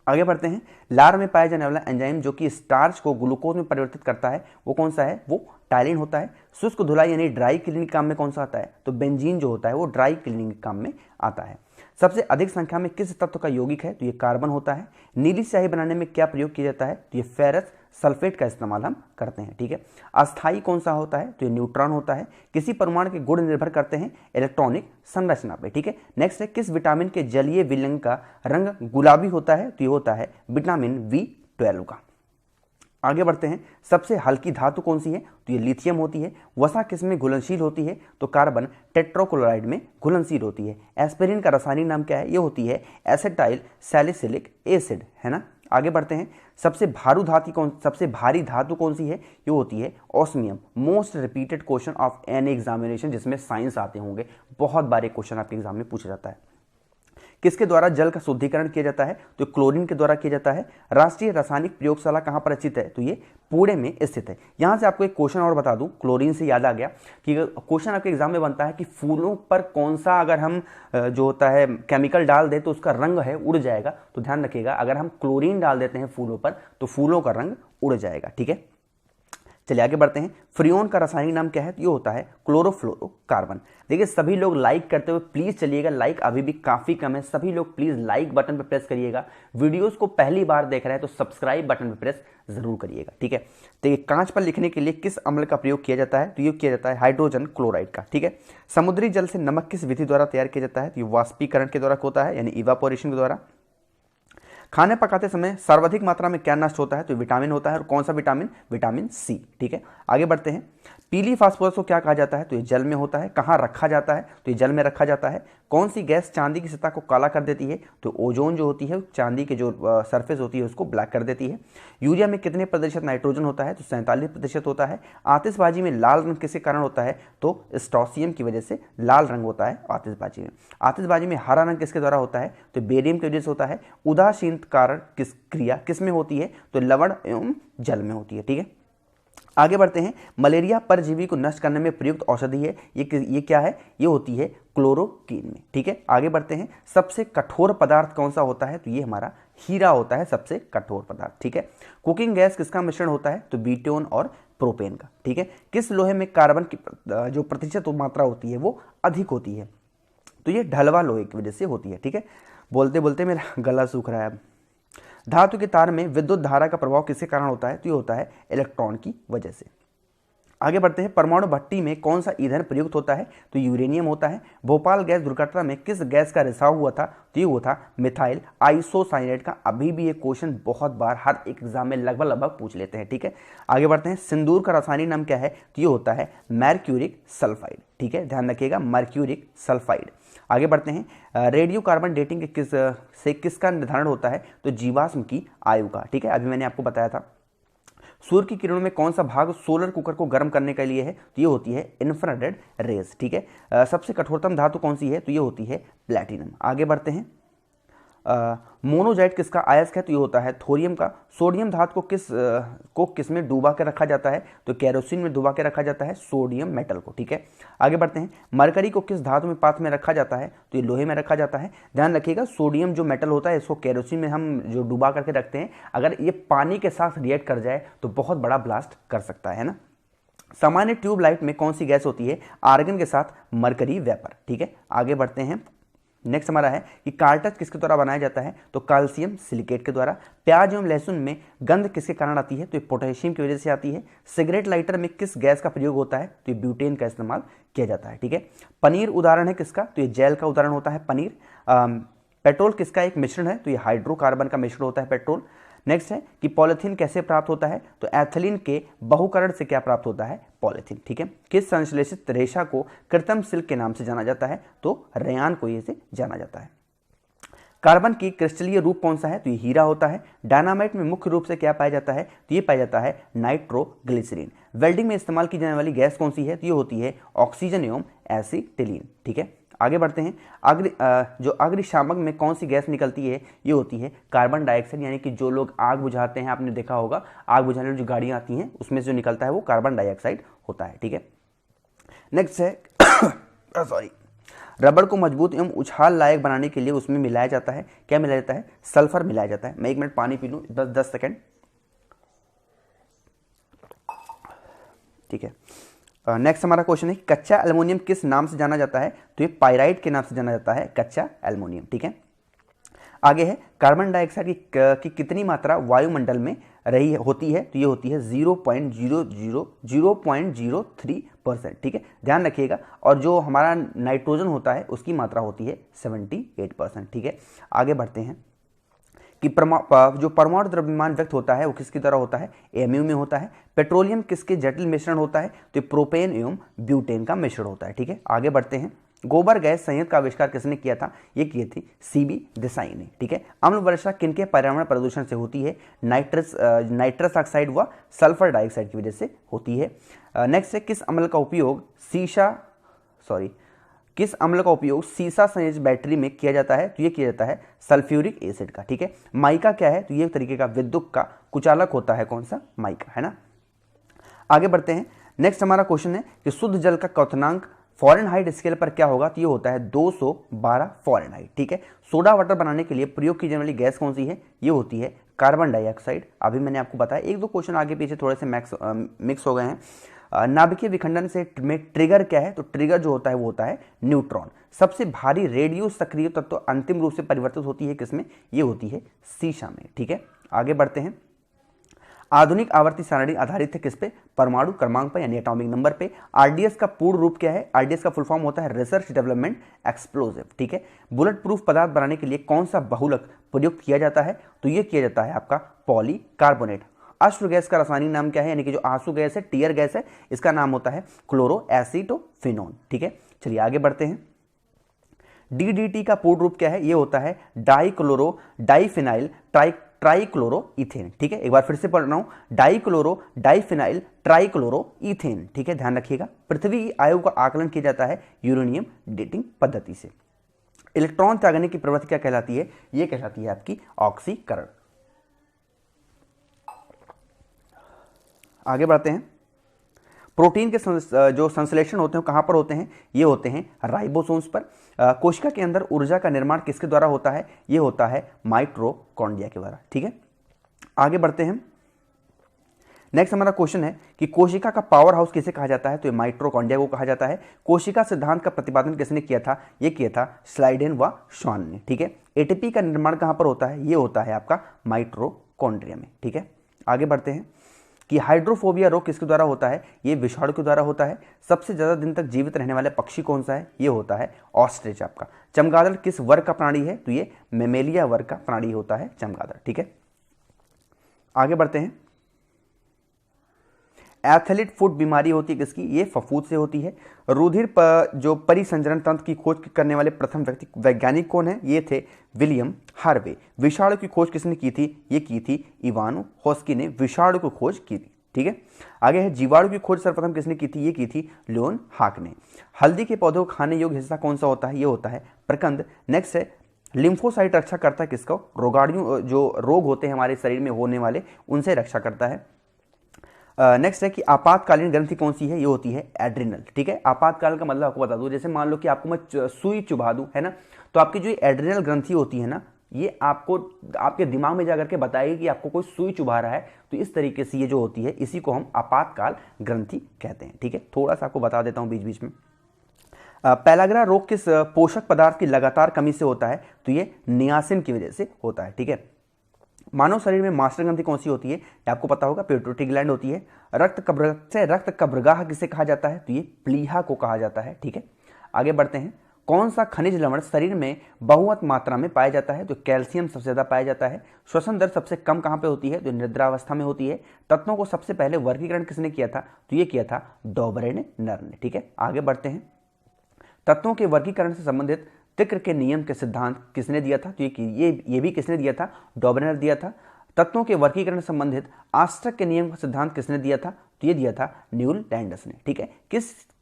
आगे बढ़ते हैं। लार में पाया जाने वाला एंजाइम जो कि स्टार्च को ग्लूकोज में परिवर्तित करता है वो कौन सा है? वो टाइलिन होता है। शुष्क धुलाई यानी ड्राई क्लीनिंग काम में कौन सा आता है? तो बेंजीन जो होता है वो ड्राई क्लीनिंग काम में आता है। सबसे अधिक संख्या में किस तत्व का यौगिक है? तो ये कार्बन होता है। नीली स्याही बनाने में क्या प्रयोग किया जाता है? तो ये फेरस सल्फेट का इस्तेमाल हम करते हैं। ठीक है, अस्थाई कौन सा होता है? तो ये न्यूट्रॉन होता है। किसी परमाणु के गुण निर्भर करते हैं इलेक्ट्रॉनिक संरचना पे। ठीक है, नेक्स्ट है किस विटामिन के जलीय विलयन का रंग गुलाबी होता है? तो ये होता है विटामिन B12 का। आगे बढ़ते हैं, सबसे हल्की धातु कौन सी है, तो ये लिथियम होती है। वसा किस में घुलनशील होती है, तो कार्बन टेट्राक्लोराइड में घुलनशील होती है। एस्पिरिन का रासायनिक नाम क्या है, ये होती है एसिटाइल सैलिसिलिक एसिड, है ना। आगे बढ़ते हैं, सबसे भारी धातु कौन सी है, ये होती है osmium. Most repeated question of any examination जिसमें साइंस आते होंगे, बहुत बार क्वेश्चन आपके एग्जाम में पूछा जाता है। किसके द्वारा जल का शुद्धिकरण किया जाता है, तो क्लोरीन के द्वारा किया जाता है। राष्ट्रीय रासायनिक प्रयोगशाला कहां पर स्थित है, तो ये पुणे में स्थित है। यहां से आपको एक क्वेश्चन और बता दूं, क्लोरीन से याद आ गया कि क्वेश्चन आपके एग्जाम में बनता है कि फूलों पर कौन सा अगर हम जो होता है केमिकल डाल दें तो उसका रंग है उड़ जाएगा। तो ध्यान रखिएगा, अगर हम क्लोरीन डाल देते हैं फूलों पर तो फूलों का रंग उड़ जाएगा, ठीक है। चलिए आगे बढ़ते हैं, फ्रियोन का रासायनिक नाम क्या है, तो ये होता है क्लोरोफ्लोरोकार्बन। देखिए सभी लोग लाइक करते हुए प्लीज चलिएगा, लाइक अभी भी काफी कम है, सभी लोग प्लीज लाइक बटन पर प्रेस करिएगा। वीडियोस को पहली बार देख रहे हैं तो सब्सक्राइब बटन पर प्रेस जरूर करिएगा, ठीक है। देखिए कांच पर लिखने के लिए किस अम्ल का प्रयोग किया जाता है, तो ये किया जाता है हाइड्रोजन क्लोराइड का, ठीक है। समुद्री जल से नमक किस विधि द्वारा तैयार किया जाता है, तो ये वाष्पीकरण के द्वारा होता है, यानी इवापोरेशन के द्वारा। खाने पकाते समय सर्वाधिक मात्रा में क्या नष्ट होता है, तो विटामिन होता है, और कौन सा विटामिन, विटामिन सी, ठीक है। आगे बढ़ते हैं, पीली फास्फोरस को क्या कहा जाता है, तो ये जल में होता है। कहाँ रखा जाता है, तो ये जल में रखा जाता है। कौन सी गैस चांदी की सतह को काला कर देती है, तो ओजोन जो होती है चांदी के जो सरफेस होती है उसको ब्लैक कर देती है। यूरिया में कितने प्रतिशत नाइट्रोजन होता है, तो 47% होता है। आतिशबाजी में लाल रंग किसके कारण होता है, तो स्ट्रोंसियम की वजह से लाल रंग होता है आतिशबाजी में। आतिशबाजी में हरा रंग किसके द्वारा होता है, तो बेरियम की वजह से होता है। उदासीन कारक किस क्रिया किस में होती है, तो लवण एवं जल में होती है, ठीक है। आगे बढ़ते हैं, मलेरिया परजीवी को नष्ट करने में प्रयुक्त औषधि है, ये क्या है, ये होती है क्लोरोक्वीन में, ठीक है। आगे बढ़ते हैं, सबसे कठोर पदार्थ कौन सा होता है, तो ये हमारा हीरा होता है सबसे कठोर पदार्थ, ठीक है। कुकिंग गैस किसका मिश्रण होता है, तो ब्यूटेन और प्रोपेन का, ठीक है। किस लोहे में कार्बन की जो प्रतिशत मात्रा होती है वो अधिक होती है, तो ये ढलवा लोहे की वजह से होती है, ठीक है। बोलते बोलते मेरा गला सूख रहा है अब। धातु के तार में विद्युत धारा का प्रभाव किसके कारण होता है, तो ये होता है इलेक्ट्रॉन की वजह से। आगे बढ़ते हैं, परमाणु भट्टी में कौन सा ईंधन प्रयुक्त होता है, तो यूरेनियम होता है। भोपाल गैस दुर्घटना में किस गैस का रिसाव हुआ था, तो ये हुआ था मिथाइल आइसोसाइनेट का। अभी भी ये क्वेश्चन बहुत बार हर एक एग्जाम में लगभग पूछ लेते हैं, ठीक है। आगे बढ़ते हैं, सिंदूर का रासायनिक नाम क्या है, तो ये होता है मर्क्यूरिक सल्फाइड, ठीक है, ध्यान रखिएगा मर्क्यूरिक सल्फाइड। आगे बढ़ते हैं, रेडियो कार्बन डेटिंग के किसका निर्धारण होता है, तो जीवाश्म की आयु का, ठीक है, अभी मैंने आपको बताया था। सूर्य की किरणों में कौन सा भाग सोलर कुकर को गर्म करने के लिए है, तो ये होती है इंफ्रारेड रेज, ठीक है। सबसे कठोरतम धातु कौन सी है, तो ये होती है प्लैटिनम। आगे बढ़ते हैं, मोनोजाइट किसका अयस्क है, तो ये होता है थोरियम का। सोडियम धातु को किस में डुबा के रखा जाता है, तो केरोसिन में डुबा के रखा जाता है सोडियम मेटल को, ठीक है। आगे बढ़ते हैं, मरकरी को किस धातु में पात्र में रखा जाता है, तो ये लोहे में रखा जाता है। ध्यान रखिएगा, सोडियम जो मेटल होता है इसको केरोसिन में हम जो डुबा करके रखते हैं, अगर ये पानी के साथ रिएक्ट कर जाए तो बहुत बड़ा ब्लास्ट कर सकता है ना। सामान्य ट्यूबलाइट में कौन सी गैस होती है, आर्गन के साथ मरकरी वेपर, ठीक है। आगे बढ़ते हैं, नेक्स्ट हमारा है कि कार्टज किसके द्वारा बनाया जाता है, तो कैल्शियम सिलिकेट के द्वारा। प्याज एवं लहसुन में गंध किसके कारण आती है, तो ये पोटेशियम की वजह से आती है। सिगरेट लाइटर में किस गैस का प्रयोग होता है, तो ये ब्यूटेन का इस्तेमाल किया जाता है, ठीक है। पनीर उदाहरण है किसका, तो ये जेल का उदाहरण होता है पनीर। पेट्रोल किसका एक मिश्रण है, तो ये हाइड्रोकार्बन का मिश्रण होता है पेट्रोल। नेक्स्ट है कि पॉलिथीन कैसे प्राप्त होता है, तो एथिलीन के बहुकरण से क्या प्राप्त होता है, पॉलिथीन, ठीक है। किस संश्लेषित रेशा को कृत्रिम सिल्क के नाम से जाना जाता है, तो रेयान को ये से जाना जाता है। कार्बन की क्रिस्टलीय रूप कौन सा है, तो ये हीरा होता है। डायनामाइट में मुख्य रूप से क्या पाया जाता है, तो ये पाया जाता है नाइट्रोग्लिसरीन। वेल्डिंग में इस्तेमाल की जाने वाली गैस कौन सी है, तो ये होती है ऑक्सीजन एवं एसिटिलीन, ठीक है। आगे बढ़ते हैं, जो अग्निशामक में कौन सी गैस निकलती है, ये होती है कार्बन डाइऑक्साइड, यानी कि जो लोग आग बुझाते हैं, आपने देखा होगा आग बुझाने वाली जो गाड़ियां आती हैं उसमें से जो निकलता है वो कार्बन डाइऑक्साइड होता है, ठीक है। नेक्स्ट है सॉरी, रबड़ को मजबूत एवं उछाल लायक बनाने के लिए उसमें मिलाया जाता है, क्या मिलाया जाता है, सल्फर मिलाया जाता है। मैं 1 मिनट पानी पी लूँ, 10 सेकेंड, ठीक है। नेक्स्ट हमारा क्वेश्चन है, कच्चा एल्युमिनियम किस नाम से जाना जाता है, तो ये पाइराइट के नाम से जाना जाता है कच्चा एल्युमिनियम, ठीक है। आगे है, कार्बन डाइऑक्साइड की कितनी मात्रा वायुमंडल में रही होती है, तो ये होती है 0.03%, ठीक है, ध्यान रखिएगा। और जो हमारा नाइट्रोजन होता है उसकी मात्रा होती है 78%, ठीक है। आगे बढ़ते हैं, कि जो परमाणु द्रव्यमान व्यक्त होता है वो किसकी तरह होता है, एमयू में होता है। पेट्रोलियम किसके जटिल मिश्रण होता है, तो प्रोपेन एवं ब्यूटेन का मिश्रण होता है। ठीक है, आगे बढ़ते हैं। गोबर गैस संयंत्र का आविष्कार किसने किया था, ये किए थी सीबी देसाई ने। ठीक है, अम्ल वर्षा किनके पर्यावरण प्रदूषण से होती है, नाइट्रस ऑक्साइड व सल्फर डाइऑक्साइड की वजह से होती है। नेक्स्ट है, किस अम्ल का उपयोग सीसा संयोजित बैटरी में किया जाता है, तो ये किया जाता है सल्फ्यूरिक एसिड का। ठीक है, माइका क्या है, तो ये एक तरीके का विद्युत का कुचालक होता है, कौन सा, माइका, है ना। आगे बढ़ते हैं। नेक्स्ट हमारा क्वेश्चन है कि शुद्ध जल का क्वथनांक फ़ारेनहाइट स्केल पर क्या होगा, तो ये होता है 212 फ़ारेनहाइट। ठीक है, सोडा वाटर बनाने के लिए प्रयोग की जाने वाली गैस कौन सी है, ये होती है कार्बन डाइऑक्साइड। अभी मैंने आपको बताया, एक दो क्वेश्चन आगे पीछे थोड़े से मिक्स हो गए हैं। नाभिकीय विखंडन से में ट्रिगर क्या है, तो ट्रिगर जो होता है वो होता है न्यूट्रॉन। सबसे भारी रेडियो सक्रिय तत्व अंतिम रूप से परिवर्तित होती है किसमें, ये होती है सीसा में। ठीक है, आगे बढ़ते हैं। आधुनिक आवर्ती सारणी आधारित है किस पे, परमाणु क्रमांक पर यानी एटॉमिक नंबर पे। आरडीएस का पूर्ण रूप क्या है, आरडीएस का फुल फॉर्म होता है रिसर्च डेवलपमेंट एक्सप्लोसिव। ठीक है, बुलेट प्रूफ पदार्थ बनाने के लिए कौन सा बहुलक प्रयुक्त किया जाता है, तो ये किया जाता है आपका पॉलीकार्बोनेट। अश्रु गैस का रासायनिक नाम क्या है, यानी कि जो आंसू गैस है, टीयर गैस है, इसका नाम होता है क्लोरो एसिटोफिनोन। ठीक है, चलिए आगे बढ़ते हैं। डीडीटी का पूर्ण रूप क्या है, ये होता है डाइक्लोरो डाइफिनाइल ट्राइक्लोरो इथेन। ठीक है, एक बार फिर से पढ़ रहा हूं, डाइक्लोरो डाइफिनाइल ट्राइक्लोरो इथेन। ठीक है, ध्यान रखिएगा। पृथ्वी आयु का आकलन किया जाता है यूरेनियम डेटिंग पद्धति से। इलेक्ट्रॉन त्यागने की प्रवृत्ति क्या कहलाती है, ये कहलाती है आपकी ऑक्सीकरण। आगे बढ़ते हैं। प्रोटीन के जो संश्लेषण होते हैं कहां पर होते हैं, ये होते हैं राइबोसोम्स पर। कोशिका के अंदर ऊर्जा का निर्माण किसके द्वारा होता है, ये होता है माइटोकॉन्ड्रिया के द्वारा। ठीक है, आगे बढ़ते हैं। नेक्स्ट हमारा क्वेश्चन है कि कोशिका का पावर हाउस किसे कहा जाता है, तो ये माइटोकॉन्ड्रिया को कहा जाता है। कोशिका सिद्धांत का प्रतिपादन किसने किया था, ये किया था स्लाइडेन व श्वान ने। ठीक है, एटीपी का निर्माण कहां पर होता है, ये होता है आपका माइटोकॉन्ड्रिया में। ठीक है, आगे बढ़ते हैं कि हाइड्रोफोबिया रोग किसके द्वारा होता है, ये विषाणु के द्वारा होता है। सबसे ज्यादा दिन तक जीवित रहने वाला पक्षी कौन सा है, ये होता है ऑस्ट्रिच आपका। चमगादड़ किस वर्ग का प्राणी है, तो ये मेमेलिया वर्ग का प्राणी होता है चमगादड़। ठीक है, आगे बढ़ते हैं। एथलीट फुट बीमारी होती है किसकी, ये फफूंद से होती है। रुधिर जो परिसंचरण तंत्र की खोज करने वाले प्रथम वैज्ञानिक कौन है, ये थे विलियम हार्वे। विषाणु की खोज किसने की थी, ये की थी इवानो हॉस्की ने विषाणु की खोज की थी। ठीक है, आगे है जीवाणु की खोज सर्वप्रथम किसने की थी, ये की थी लियोन हाक ने। हल्दी के पौधों को खाने योग्य हिस्सा कौन सा होता है, ये होता है प्रकंद। नेक्स्ट है लिम्फोसाइट रक्षा करता है किसको, रोगाणु जो रोग होते हैं हमारे शरीर में होने वाले, उनसे रक्षा करता है। नेक्स्ट है कि आपातकालीन ग्रंथि कौन सी है, ये होती है एड्रिनल। ठीक है, आपातकाल का मतलब आपको बता दूं, जैसे मान लो कि आपको मैं सुई चुभा दूं, है ना, तो आपकी जो एड्रिनल ग्रंथि होती है ना, ये आपको आपके दिमाग में जाकर के बताएगी कि आपको कोई सुई चुभा रहा है, तो इस तरीके से ये जो होती है, इसी को हम आपातकाल ग्रंथि कहते हैं। ठीक है, थोड़ा सा आपको बता देता हूं बीच बीच में। पेलाग्रा रोग किस पोषक पदार्थ की लगातार कमी से होता है, तो ये नियासिन की वजह से होता है। ठीक है, मानव शरीर में मास्टर ग्रंथि कौन सी होती है, आपको पता होगा पिट्यूटरी ग्लैंड होती है। रक्त कब्रगाह किसे कहा जाता है, तो ये प्लीहा को कहा जाता है। ठीक है, आगे बढ़ते हैं। कौन सा खनिज लवण शरीर में बहुमत मात्रा में पाया जाता है, तो कैल्शियम सबसे ज्यादा पाया जाता है। श्वसन दर सबसे कम कहां पे होती है, तो निद्रावस्था में होती है। तत्वों को सबसे पहले वर्गीकरण किसने किया था, तो ये किया था डॉबरेन नर ने। ठीक है, आगे बढ़ते हैं। तत्वों के वर्गीकरण से संबंधित तिक्र के नियम के सिद्धांत किसने दिया था, तो ये भी किसने दिया था, डॉबरेनर दिया था। तत्वों के वर्गीकरण संबंधित आस्टक के नियम का सिद्धांत किसने दिया था, तो ये दिया था न्यूल लैंडस ने। ठीक है,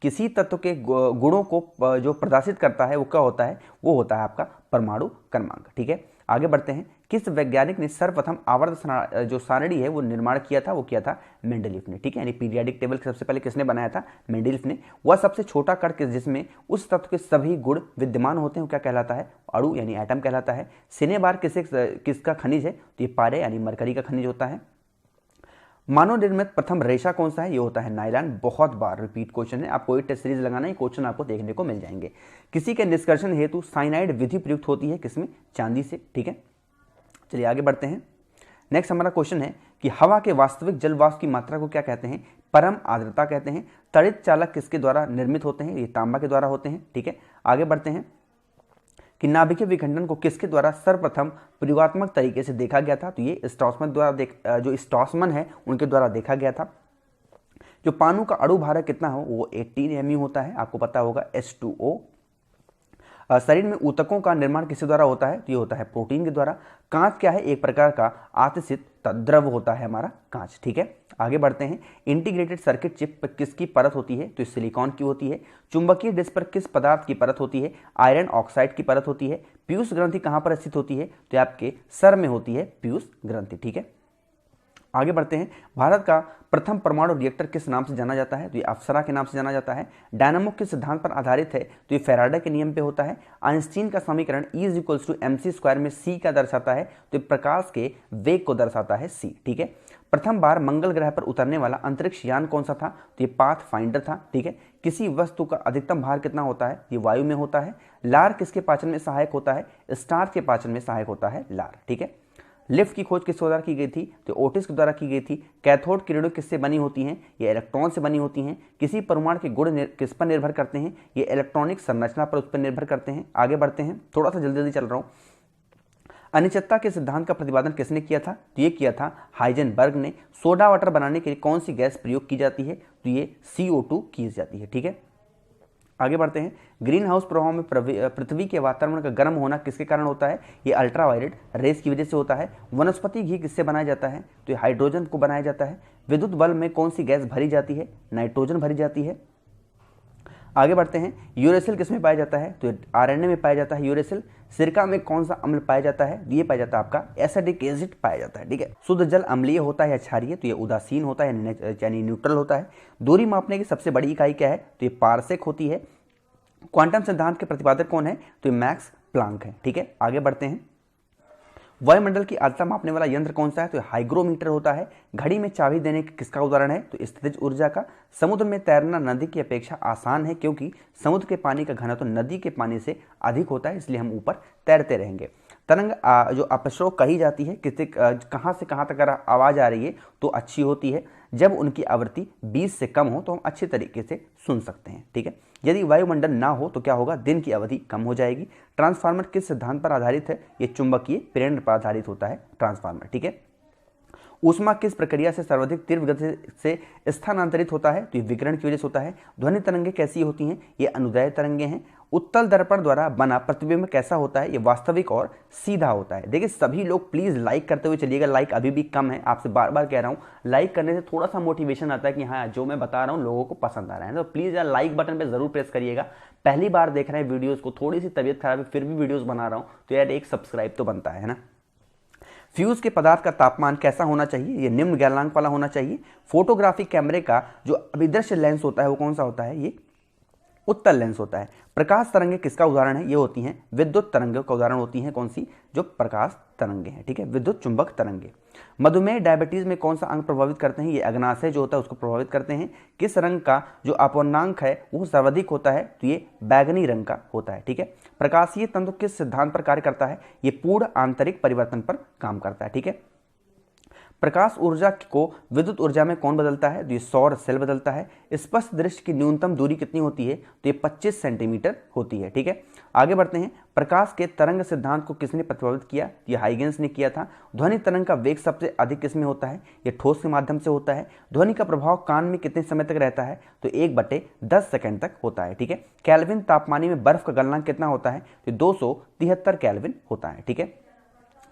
किसी तत्व के गुणों को जो प्रदर्शित करता है वो क्या होता है, वो होता है आपका परमाणु क्रमांक। ठीक है, आगे बढ़ते हैं। किस वैज्ञानिक ने सर्वप्रथम आवर्त जो सारणी है वो निर्माण किया था, वो किया था मेंडलीफ ने। ठीक है, यानी पीरियाडिक टेबल सबसे पहले किसने बनाया था, मेंडलीफ ने। वह सबसे छोटा कण जिसमें उस तत्व के सभी गुण विद्यमान होते हैं वो क्या कहलाता है, अणु यानी एटम कहलाता है। सिनेबार किसका खनिज है, तो ये पारे यानी मरकरी का खनिज होता है। मानव निर्मित प्रथम रेशा कौन सा है, ये होता है नायलॉन। बहुत बार रिपीट क्वेश्चन है, आपको टेस्ट सीरीज लगाना है, क्वेश्चन आपको देखने को मिल जाएंगे। किसी के निष्कर्षण हेतु साइनाइड विधि प्रयुक्त होती है किसमें, चांदी से। ठीक है, चलिए आगे बढ़ते हैं। नेक्स्ट हमारा क्वेश्चन है कि हवा के वास्तविक जल वाष्प की मात्रा को क्या कहते हैं, परम आर्द्रता कहते हैं। तड़ित चालक किसके द्वारा निर्मित होते हैं, ये तांबा के द्वारा होते हैं। ठीक है, आगे बढ़ते हैं। कि नाभिकीय विखंडन को किसके द्वारा सर्वप्रथम प्रयोगात्मक तरीके से देखा गया था? तो ये स्ट्रॉसमन द्वारा जो स्ट्रॉसमन है उनके द्वारा देखा गया था। जो पानी का अणु भार कितना हो वो 18 mu होता है, आपको पता होगा H2O। शरीर में ऊतकों का निर्माण किसके द्वारा होता है? तो ये होता है प्रोटीन के द्वारा। कांच क्या है? एक प्रकार का आतिशित द्रव होता है हमारा कांच, ठीक है। आगे बढ़ते हैं। इंटीग्रेटेड सर्किट चिप पर किसकी परत होती है? तो सिलिकॉन की होती है। चुंबकीय डिस्क पर किस पदार्थ की परत होती है? आयरन ऑक्साइड की परत होती है। पीयूष ग्रंथि कहां पर स्थित होती है? तो आपके सर में होती है पीयूष ग्रंथि, ठीक है। आगे बढ़ते हैं। भारत का प्रथम परमाणु रिएक्टर किस नाम से जाना जाता है? तो ये अप्सरा के नाम से जाना जाता है। डायनामो किस सिद्धांत पर आधारित है? तो ये फैराडे के नियम पे होता है। आइंस्टीन का समीकरण E=mc² में c क्या दर्शाता है? तो प्रकाश के वेग को दर्शाता है c, ठीक है। प्रथम बार मंगल ग्रह पर उतरने वाला अंतरिक्ष यान कौन सा था? तो ये पाथफाइंडर था, ठीक है। किसी वस्तु का अधिकतम भार कितना होता है? ये वायु में होता है। लार किसके पाचन में सहायक होता है? स्टार्च के पाचन में सहायक होता है लार, ठीक है। लिफ्ट की खोज किस द्वारा की गई थी? तो ओटिस के द्वारा की गई थी। कैथोड किरणें किससे बनी होती हैं? ये इलेक्ट्रॉन से बनी होती हैं। किसी परमाणु के गुण किस पर निर्भर करते हैं? ये इलेक्ट्रॉनिक संरचना पर उस पर निर्भर करते हैं। आगे बढ़ते हैं, थोड़ा सा जल्दी जल्दी चल रहा हूँ। अनिश्चितता के सिद्धांत का प्रतिपादन किसने किया था? तो ये किया था हाइजेनबर्ग ने। सोडा वाटर बनाने के लिए कौन सी गैस प्रयोग की जाती है? तो ये CO2 की जाती है, ठीक है। आगे बढ़ते हैं। ग्रीन हाउस प्रभाव में पृथ्वी के वातावरण का गर्म होना किसके कारण होता है? ये अल्ट्रावायलेट रेस की वजह से होता है। वनस्पति घी किससे बनाया जाता है? तो ये हाइड्रोजन को बनाया जाता है। विद्युत बल्ब में कौन सी गैस भरी जाती है? नाइट्रोजन भरी जाती है। आगे बढ़ते हैं। यूरेसिल किसमें पाया जाता है? तो RNA में पाया जाता है यूरेसिल। सिरका में कौन सा अम्ल पाया जाता है? ये पाया जाता है आपका एसिडिक एसिड पाया जाता है, ठीक है। शुद्ध जल अम्लीय होता है या क्षारीय? तो ये उदासीन होता है यानी न्यूट्रल होता है। दूरी मापने की सबसे बड़ी इकाई क्या है? तो ये पारसेक होती है। क्वांटम सिद्धांत के प्रतिपादक कौन है? तो ये मैक्स प्लांक है, ठीक है। आगे बढ़ते हैं। वायुमंडल की आर्द्रता मापने वाला यंत्र कौन सा है? तो हाइग्रोमीटर होता है। घड़ी में चाबी देने का किसका उदाहरण है? तो स्थितिज ऊर्जा का। समुद्र में तैरना नदी की अपेक्षा आसान है क्योंकि समुद्र के पानी का घनत्व नदी के पानी से अधिक होता है, इसलिए हम ऊपर तैरते रहेंगे। तरंग जो अपश्रोक कही जाती है, किसी कहाँ से कहाँ तक अगर आवाज़ आ रही है तो अच्छी होती है। जब उनकी आवृत्ति 20 से कम हो तो हम अच्छे तरीके से सुन सकते हैं, ठीक है। यदि वायुमंडल ना हो तो क्या होगा? दिन की अवधि कम हो जाएगी। ट्रांसफार्मर किस सिद्धांत पर आधारित है? ये चुंबकीय प्रेरण पर आधारित होता है ट्रांसफार्मर, ठीक है। ऊष्मा किस प्रक्रिया से सर्वाधिक तीव्र गति से स्थानांतरित होता है? तो ये विकिरण की वजह से होता है। ध्वनि तरंगे कैसी होती हैं? ये अनुदैर्ध्य तरंगे हैं। उत्तल दर्पण द्वारा बना प्रतिबिंब कैसा होता है? ये वास्तविक और सीधा होता है। देखिए सभी लोग प्लीज लाइक करते हुए चलिएगा, लाइक अभी भी कम है, आपसे बार बार कह रहा हूँ। लाइक करने से थोड़ा सा मोटिवेशन आता है कि हाँ जो मैं बता रहा हूँ लोगों को पसंद आ रहा है, तो प्लीज यार लाइक बटन पे जरूर प्रेस करिएगा। पहली बार देख रहे हैं वीडियोज को, थोड़ी सी तबीयत खराब है फिर भी वीडियोज बना रहा हूँ, तो यार एक सब्सक्राइब तो बनता है ना। फ्यूज के पदार्थ का तापमान कैसा होना चाहिए? ये निम्न गलनांक वाला होना चाहिए। फोटोग्राफिक कैमरे का जो अभिदृश्य लेंस होता है वो कौन सा होता है? ये उत्तल लेंस होता है। प्रकाश तरंगे किसका उदाहरण है? ये होती हैं विद्युत तरंगों का उदाहरण होती हैं कौन सी? जो प्रकाश तरंगे हैं, ठीक है, विद्युत चुंबक तरंगे। मधुमेह डायबिटीज में कौन सा अंग प्रभावित करते हैं? ये अग्नाशय जो होता है उसको प्रभावित करते हैं। किस रंग का जो अपवर्तनांक है वो सर्वाधिक होता है? तो ये बैगनी रंग का होता है, ठीक है। प्रकाशीय तंतु किस सिद्धांत पर कार्य करता है? ये पूर्ण आंतरिक परिवर्तन पर काम करता है, ठीक है। प्रकाश ऊर्जा को विद्युत ऊर्जा में कौन बदलता है? तो ये सौर सेल बदलता है। स्पष्ट दृश्य की न्यूनतम दूरी कितनी होती है? तो ये 25 सेंटीमीटर होती है, ठीक है। आगे बढ़ते हैं। प्रकाश के तरंग सिद्धांत को किसने प्रतिपादित किया? ये हाइगेंस ने किया था। ध्वनि तरंग का वेग सबसे अधिक किसमें होता है? ये ठोस के माध्यम से होता है। ध्वनि का प्रभाव कान में कितने समय तक रहता है? तो 1/10 सेकंड तक होता है, ठीक है। केल्विन तापमानी में बर्फ का गलनांक कितना होता है? तो 273 केल्विन होता है, ठीक है।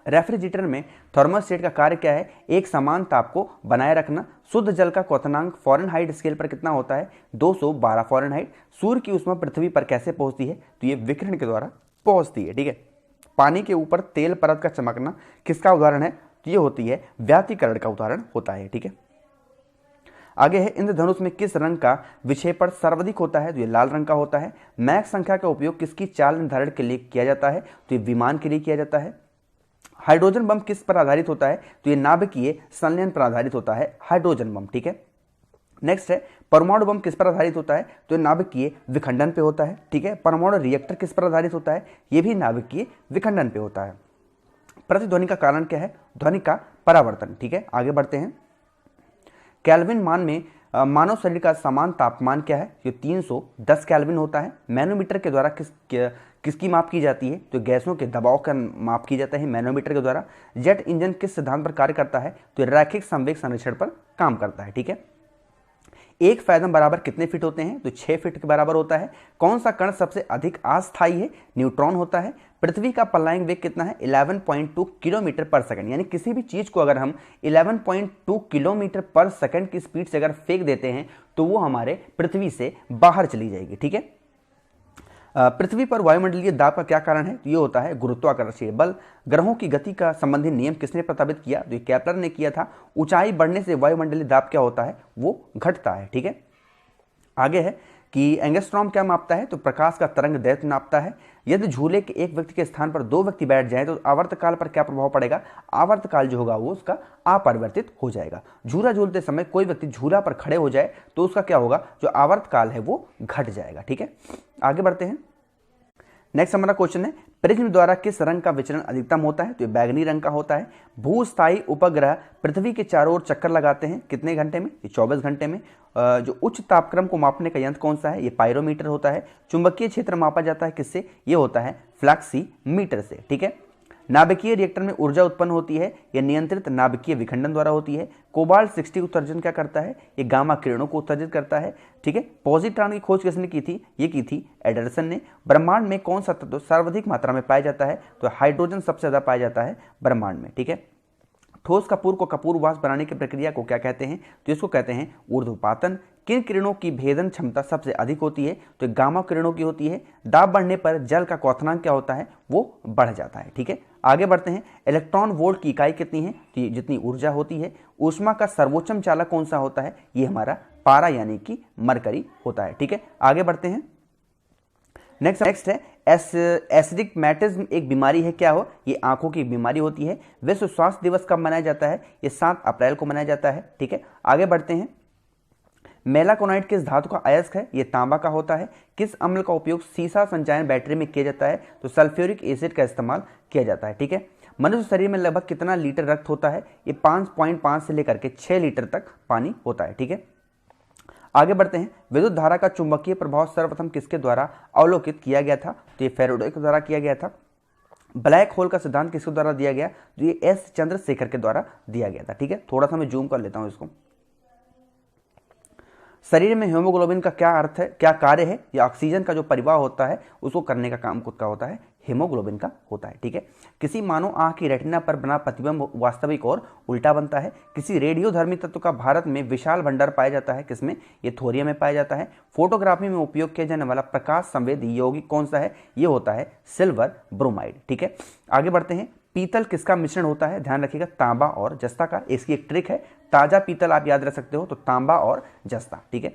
रेफ्रिजरेटर में थर्मोस्टेट का कार्य क्या है? एक समान ताप को बनाए रखना। शुद्ध जल का क्वथनांक फ़ारेनहाइट स्केल पर कितना होता है? 212 फ़ारेनहाइट। सूर्य की ऊष्मा पृथ्वी पर कैसे पहुंचती है? तो ये विकिरण के द्वारा पहुंचती है, ठीक है। पानी के ऊपर तेल परत का चमकना किसका उदाहरण है? तो ये होती है व्यातीकरण का उदाहरण होता है, ठीक है। आगे है इंद्रधनुष में किस रंग का विक्षेपण सर्वाधिक होता है? तो ये लाल रंग का होता है। मैक संख्या का उपयोग किसकी चाल निर्धारण के लिए किया जाता है? तो ये विमान के लिए किया जाता है। हाइड्रोजन बम किस पर आधारित होता है? तो ये नाभिकीय संलयन पर आधारित होता है हाइड्रोजन बम, ठीक है। नेक्स्ट है परमाणु बम किस पर आधारित होता है? तो ये नाभिकीय विखंडन पे होता है, ठीक है। परमाणु रिएक्टर किस पर आधारित होता है? ये भी नाभिकीय विखंडन पे होता है। प्रतिध्वनि का कारण क्या है? ध्वनि का परावर्तन, ठीक है। आगे बढ़ते हैं। केल्विन मान में मानव शरीर का समान तापमान क्या है? जो 310 केल्विन होता है। मैनोमीटर के द्वारा किसकी माप की जाती है? तो गैसों के दबाव का माप की जाता है मैनोमीटर के द्वारा। जेट इंजन किस सिद्धांत पर कार्य करता है? तो रैखिक संवेग संरक्षण पर काम करता है। ठीक है, एक फैथम बराबर कितने फीट होते हैं? तो 6 फीट के बराबर होता है। कौन सा कण सबसे अधिक अस्थायी है? न्यूट्रॉन होता है। पृथ्वी का पलायन वेग कितना है? 11.2 किलोमीटर पर सेकंड। यानी किसी भी चीज को अगर हम 11.2 किलोमीटर पर सेकंड की स्पीड से अगर फेंक देते हैं तो वो हमारे पृथ्वी से बाहर चली जाएगी। ठीक है, पृथ्वी पर वायुमंडलीय दाब का क्या कारण है? तो ये होता है गुरुत्वाकर्षण बल। ग्रहों की गति का संबंधी नियम किसने प्रस्तावित किया? तो ये केपलर ने किया था। ऊंचाई बढ़ने से वायुमंडलीय दाब क्या होता है? वो घटता है। ठीक है, आगे है कि एंगस्ट्रॉम क्या मापता है? तो प्रकाश का तरंग दैर्घ्य नापता है। यदि झूले के एक व्यक्ति के स्थान पर 2 व्यक्ति बैठ जाएं तो आवर्तकाल पर क्या प्रभाव पड़ेगा? आवर्तकाल जो होगा वो उसका अपरिवर्तित हो जाएगा। झूला झूलते समय कोई व्यक्ति झूला पर खड़े हो जाए तो उसका क्या होगा? जो आवर्तकाल है वो घट जाएगा। ठीक है, आगे बढ़ते हैं। नेक्स्ट हमारा क्वेश्चन है, प्रिज्म द्वारा किस रंग का विचलन अधिकतम होता है? तो ये बैगनी रंग का होता है। भूस्थायी उपग्रह पृथ्वी के चारों ओर चक्कर लगाते हैं कितने घंटे में? ये 24 घंटे में। जो उच्च तापक्रम को मापने का यंत्र कौन सा है? ये पायरोमीटर होता है। चुंबकीय क्षेत्र मापा जाता है किससे? ये होता है फ्लैक्सीमीटर से। ठीक है, नाभिकीय रिएक्टर में ऊर्जा उत्पन्न होती है यह नियंत्रित नाभिकीय विखंडन द्वारा होती है। कोबाल्ट 60 उत्सर्जन क्या करता है? ये गामा किरणों को उत्सर्जित करता है। ठीक है, पॉजिट्रॉन की खोज किसने की थी? ये की थी एडरसन ने। ब्रह्मांड में कौन सा तत्व सर्वाधिक मात्रा में पाया जाता है? तो हाइड्रोजन सबसे ज्यादा पाया जाता है ब्रह्मांड में। ठीक है, ठोस कपूर को कपूरवास बनाने की प्रक्रिया को क्या कहते हैं? तो इसको कहते हैं ऊर्ध्वपातन। किन किरणों की भेदन क्षमता सबसे अधिक होती है? तो गामा किरणों की होती है। दाब बढ़ने पर जल का क्वथनांक क्या होता है? वो बढ़ जाता है। ठीक है, आगे बढ़ते हैं। इलेक्ट्रॉन वोल्ट की इकाई कितनी है? तो जितनी ऊर्जा होती है। ऊष्मा का सर्वोच्चम चालक कौन सा होता है? ये हमारा पारा यानी कि मरकरी होता है। ठीक है, आगे बढ़ते हैं। नेक्स्ट है एस्टिग्मैटिज्म एक बीमारी है। क्या हो? ये आंखों की बीमारी होती है। विश्व स्वास्थ्य दिवस कब मनाया जाता है? ये 7 अप्रैल को मनाया जाता है। ठीक है, आगे बढ़ते हैं। मेलाकोनाइट किस धातु का अयस्क है? ये तांबा का होता है। किस अम्ल का उपयोग सीसा संचयन बैटरी में किया जाता है? तो सल्फ्यूरिक एसिड का इस्तेमाल किया जाता है। ठीक है, मनुष्य शरीर में लगभग कितना लीटर रक्त होता है? ये 5.5 से लेकर के 6 लीटर तक पानी होता है। ठीक है, आगे बढ़ते हैं। विद्युत धारा का चुंबकीय प्रभाव सर्वप्रथम किसके द्वारा अवलोकित किया गया था? तो ये फैराडे के द्वारा किया गया था। ब्लैक होल का सिद्धांत किसके द्वारा दिया गया? तो ये एस चंद्रशेखर के द्वारा दिया गया था। ठीक है, थोड़ा सा मैं जूम कर लेता हूं इसको। शरीर में हीमोग्लोबिन का क्या अर्थ है, क्या कार्य है? या ऑक्सीजन का जो परिवाह होता है उसको करने का काम खुद का होता है, हीमोग्लोबिन का होता है। ठीक है, किसी मानव आंख की रेटिना पर बना प्रतिबिंब वास्तविक और उल्टा बनता है। किसी रेडियोधर्मी तत्व का भारत में विशाल भंडार पाया जाता है किसमें? ये थोरियम में पाया जाता है। फोटोग्राफी में उपयोग किया जाने वाला प्रकाश संवेदी यौगिक कौन सा है? ये होता है सिल्वर ब्रोमाइड। ठीक है, आगे बढ़ते हैं। पीतल किसका मिश्रण होता है? ध्यान रखिएगा, तांबा और जस्ता का। इसकी एक ट्रिक है, ताजा पीतल आप याद रख सकते हो तो तांबा और जस्ता। ठीक है,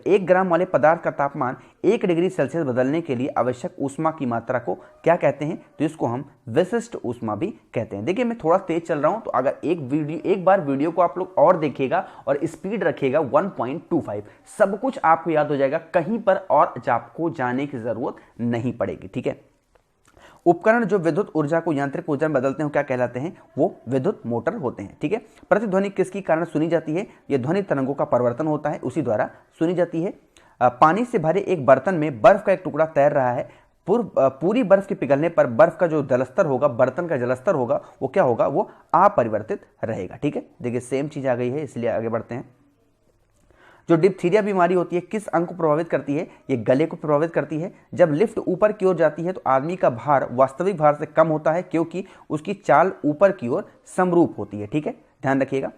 1 ग्राम वाले पदार्थ का तापमान 1 डिग्री सेल्सियस बदलने के लिए आवश्यक ऊष्मा की मात्रा को क्या कहते हैं? तो इसको हम विशिष्ट ऊष्मा भी कहते हैं। देखिए मैं थोड़ा तेज चल रहा हूं तो अगर एक बार वीडियो को आप लोग और देखिएगा और स्पीड रखिएगा 1.25, सब कुछ आपको याद हो जाएगा, कहीं पर और आपको जाने की जरूरत नहीं पड़ेगी। ठीक है, उपकरण जो विद्युत ऊर्जा को यांत्रिक ऊर्जा में बदलते हैं क्या कहलाते हैं? वो विद्युत मोटर होते हैं। ठीक है, प्रतिध्वनि किसकी कारण सुनी जाती है? ये ध्वनि तरंगों का परिवर्तन होता है, उसी द्वारा सुनी जाती है। पानी से भरे एक बर्तन में बर्फ का एक टुकड़ा तैर रहा है। पूरी बर्फ के पिघलने पर बर्फ का जो जलस्तर होगा, बर्तन का जलस्तर होगा, वो क्या होगा? वो अपरिवर्तित रहेगा। ठीक है, देखिए सेम चीज आ गई है, इसलिए आगे बढ़ते हैं। जो डिप्थीरिया बीमारी होती है किस अंग को प्रभावित करती है? ये गले को प्रभावित करती है। जब लिफ्ट ऊपर की ओर जाती है तो आदमी का भार वास्तविक भार से कम होता है क्योंकि उसकी चाल ऊपर की ओर समरूप होती है। ठीक है, ध्यान रखिएगा।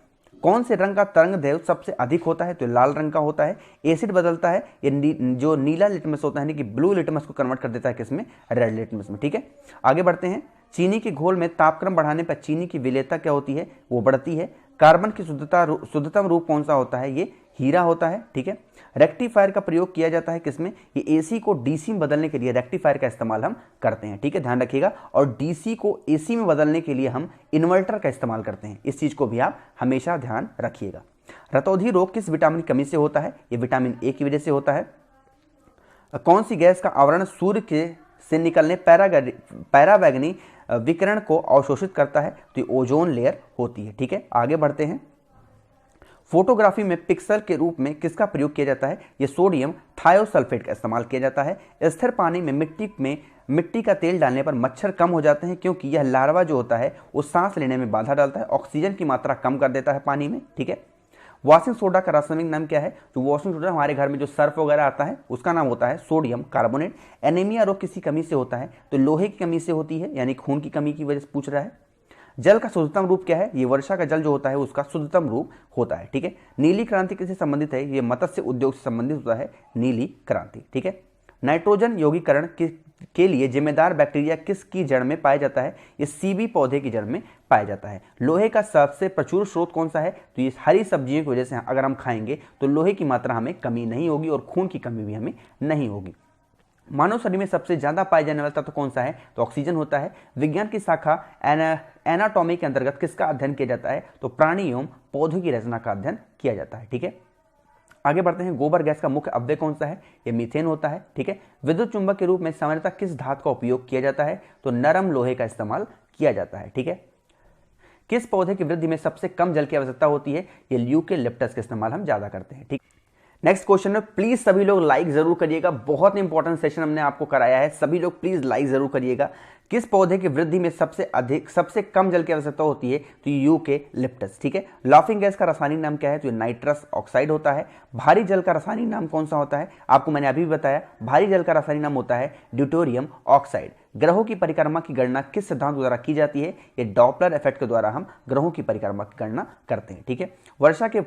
कौन से रंग का तरंग दैर्घ्य सबसे अधिक होता है? तो लाल रंग का होता है। एसिड बदलता है, ये जो नीला लिटमस होता है कि ब्लू लिटमस को कन्वर्ट कर देता है किसमें? रेड लिटमस में। ठीक है, आगे बढ़ते हैं। चीनी के घोल में तापक्रम बढ़ाने पर चीनी की विलेयता क्या होती है? वो बढ़ती है। कार्बन की शुद्धतम रूप कौन सा होता है? ये हीरा होता है। ठीक है, रेक्टिफायर का प्रयोग किया जाता है किसमें? ये एसी को डीसी में बदलने के लिए रेक्टिफायर का इस्तेमाल हम करते हैं। ठीक है, ध्यान रखिएगा। और डीसी को एसी में बदलने के लिए हम इन्वर्टर का इस्तेमाल करते हैं, इस चीज को भी आप हमेशा ध्यान रखिएगा। रतौंधी रोग किस विटामिन की कमी से होता है? ये विटामिन ए की वजह से होता है। कौन सी गैस का आवरण सूर्य से निकलने पैरावैगनी विकिरण को अवशोषित करता है? तो ये ओजोन लेयर होती है। ठीक है, आगे बढ़ते हैं। फोटोग्राफी में पिक्सल के रूप में किसका प्रयोग किया जाता है? ये सोडियम थायोसल्फेट का इस्तेमाल किया जाता है। स्थिर पानी में मिट्टी का तेल डालने पर मच्छर कम हो जाते हैं, क्योंकि यह लार्वा जो होता है वो सांस लेने में बाधा डालता है, ऑक्सीजन की मात्रा कम कर देता है पानी में। ठीक है। वॉशिंग सोडा का रासायनिक नाम क्या है? जो वॉशिंग सोडा हमारे घर में जो सर्फ वगैरह आता है उसका नाम होता है सोडियम कार्बोनेट। एनीमिया रोग किसी कमी से होता है? तो लोहे की कमी से होती है, यानी खून की कमी की वजह से पूछ रहा है। जल का शुद्धतम रूप क्या है? ये वर्षा का जल जो होता है उसका शुद्धतम रूप होता है। ठीक है। नीली क्रांति किससे संबंधित है? ये मत्स्य उद्योग से संबंधित होता है नीली क्रांति। ठीक है। नाइट्रोजन यौगीकरण के लिए जिम्मेदार बैक्टीरिया किसकी जड़ में पाया जाता है? ये सीबी पौधे की जड़ में पाया जाता है। लोहे का सबसे प्रचुर स्रोत कौन सा है? तो ये हरी सब्जियों की वजह से अगर हम खाएंगे तो लोहे की मात्रा हमें कमी नहीं होगी और खून की कमी भी हमें नहीं होगी। मानव शरीर में सबसे ज्यादा पाया जाने वाला तत्व कौन सा है? तो ऑक्सीजन होता है। विज्ञान की शाखा एनाटॉमी के अंतर्गत किसका अध्ययन किया जाता है? तो प्राणी एवं पौधों की रचना का अध्ययन किया जाता है। ठीक है। आगे बढ़ते हैं। गोबर गैस का मुख्य अव्यय कौन सा है? ये मीथेन होता है। ठीक है। विद्युत चुंबक के रूप में सामान्यतः किस धातु का उपयोग किया जाता है? तो नरम लोहे का इस्तेमाल किया जाता है। ठीक है। किस पौधे की वृद्धि में सबसे कम जल की आवश्यकता होती है? ये ल्यूकेलिप्टस का इस्तेमाल हम ज्यादा करते हैं। ठीक। नेक्स्ट क्वेश्चन है, प्लीज सभी लोग लाइक जरूर करिएगा, बहुत इंपॉर्टेंट सेशन हमने आपको कराया है, सभी लोग प्लीज लाइक जरूर करिएगा। किस पौधे की वृद्धि में सबसे कम जल की आवश्यकता होती है? तो यूकेलिप्टस। ठीक है। लाफिंग गैस का रासायनिक नाम क्या है? तो ये नाइट्रस ऑक्साइड होता है। भारी जल का रासायनिक नाम कौन सा होता है? आपको मैंने अभी भी बताया, भारी जल का रासायनिक नाम होता है ड्यूटेरियम ऑक्साइड। ग्रहों की परिक्रमा की गणना किस सिद्धांत द्वारा की जाती है? ये डॉपलर इफेक्ट के द्वारा हम ग्रहों की परिक्रमा की गणना करते हैं। ठीक है। वर्षा के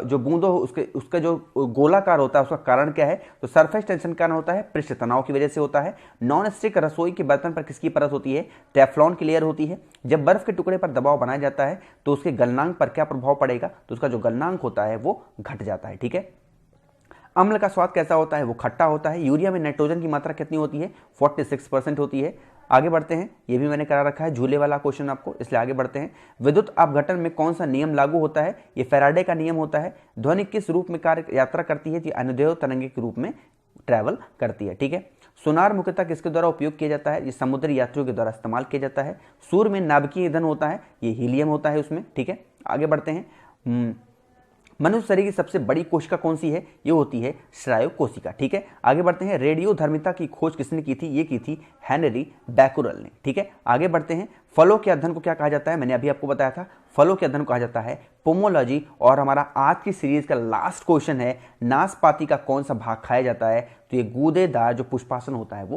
जो बूंदों उसका जो गोलाकार होता है उसका कारण क्या है? तो सरफेस टेंशन कारण होता है, पृष्ठ तनाव की वजह से होता है। नॉन स्टिक रसोई के बर्तन पर किसकी परत होती है? टेफ्लॉन की लेयर होती है। जब बर्फ के टुकड़े पर दबाव बनाया जाता है तो उसके गलनांक पर क्या प्रभाव पड़ेगा? तो उसका जो गलनांक होता है वो घट जाता है। ठीक है। अम्ल का स्वाद कैसा होता है? वो खट्टा होता है। यूरिया में नाइट्रोजन की मात्रा कितनी होती है? 46% होती है। आगे बढ़ते हैं, ये भी मैंने करा रखा है झूले वाला क्वेश्चन आपको, इसलिए आगे बढ़ते हैं। विद्युत अपघटन में कौन सा नियम लागू होता है? ये फैराडे का नियम होता है। ध्वनि किस रूप में यात्रा करती है? अनुदैर्ध्य तरंगे के रूप में ट्रैवल करती है। ठीक है। सोनार मुख्यतः किसके द्वारा उपयोग किया जाता है? ये समुद्री यात्रियों के द्वारा इस्तेमाल किया जाता है। सूर्य में नाभिकीय ईंधन होता है, ये हीलियम होता है उसमें। ठीक है। आगे बढ़ते हैं। मनुष्य शरीर की सबसे बड़ी कोशिका कौन सी है? ये होती है स्नायु कोशिका। ठीक है। आगे बढ़ते हैं। रेडियोधर्मिता की खोज किसने की थी? ये की थी हेनरी बैकुरल ने। ठीक है। आगे बढ़ते हैं। फलों के अध्ययन को क्या कहा जाता है? मैंने अभी आपको बताया था, फलों के अध्ययन को कहा जाता है पोमोलॉजी। और हमारा आज की सीरीज का लास्ट क्वेश्चन है, नाशपाती का कौन सा भाग खाया जाता है? तो ये गूदेदार जो पुष्पासन होता है वो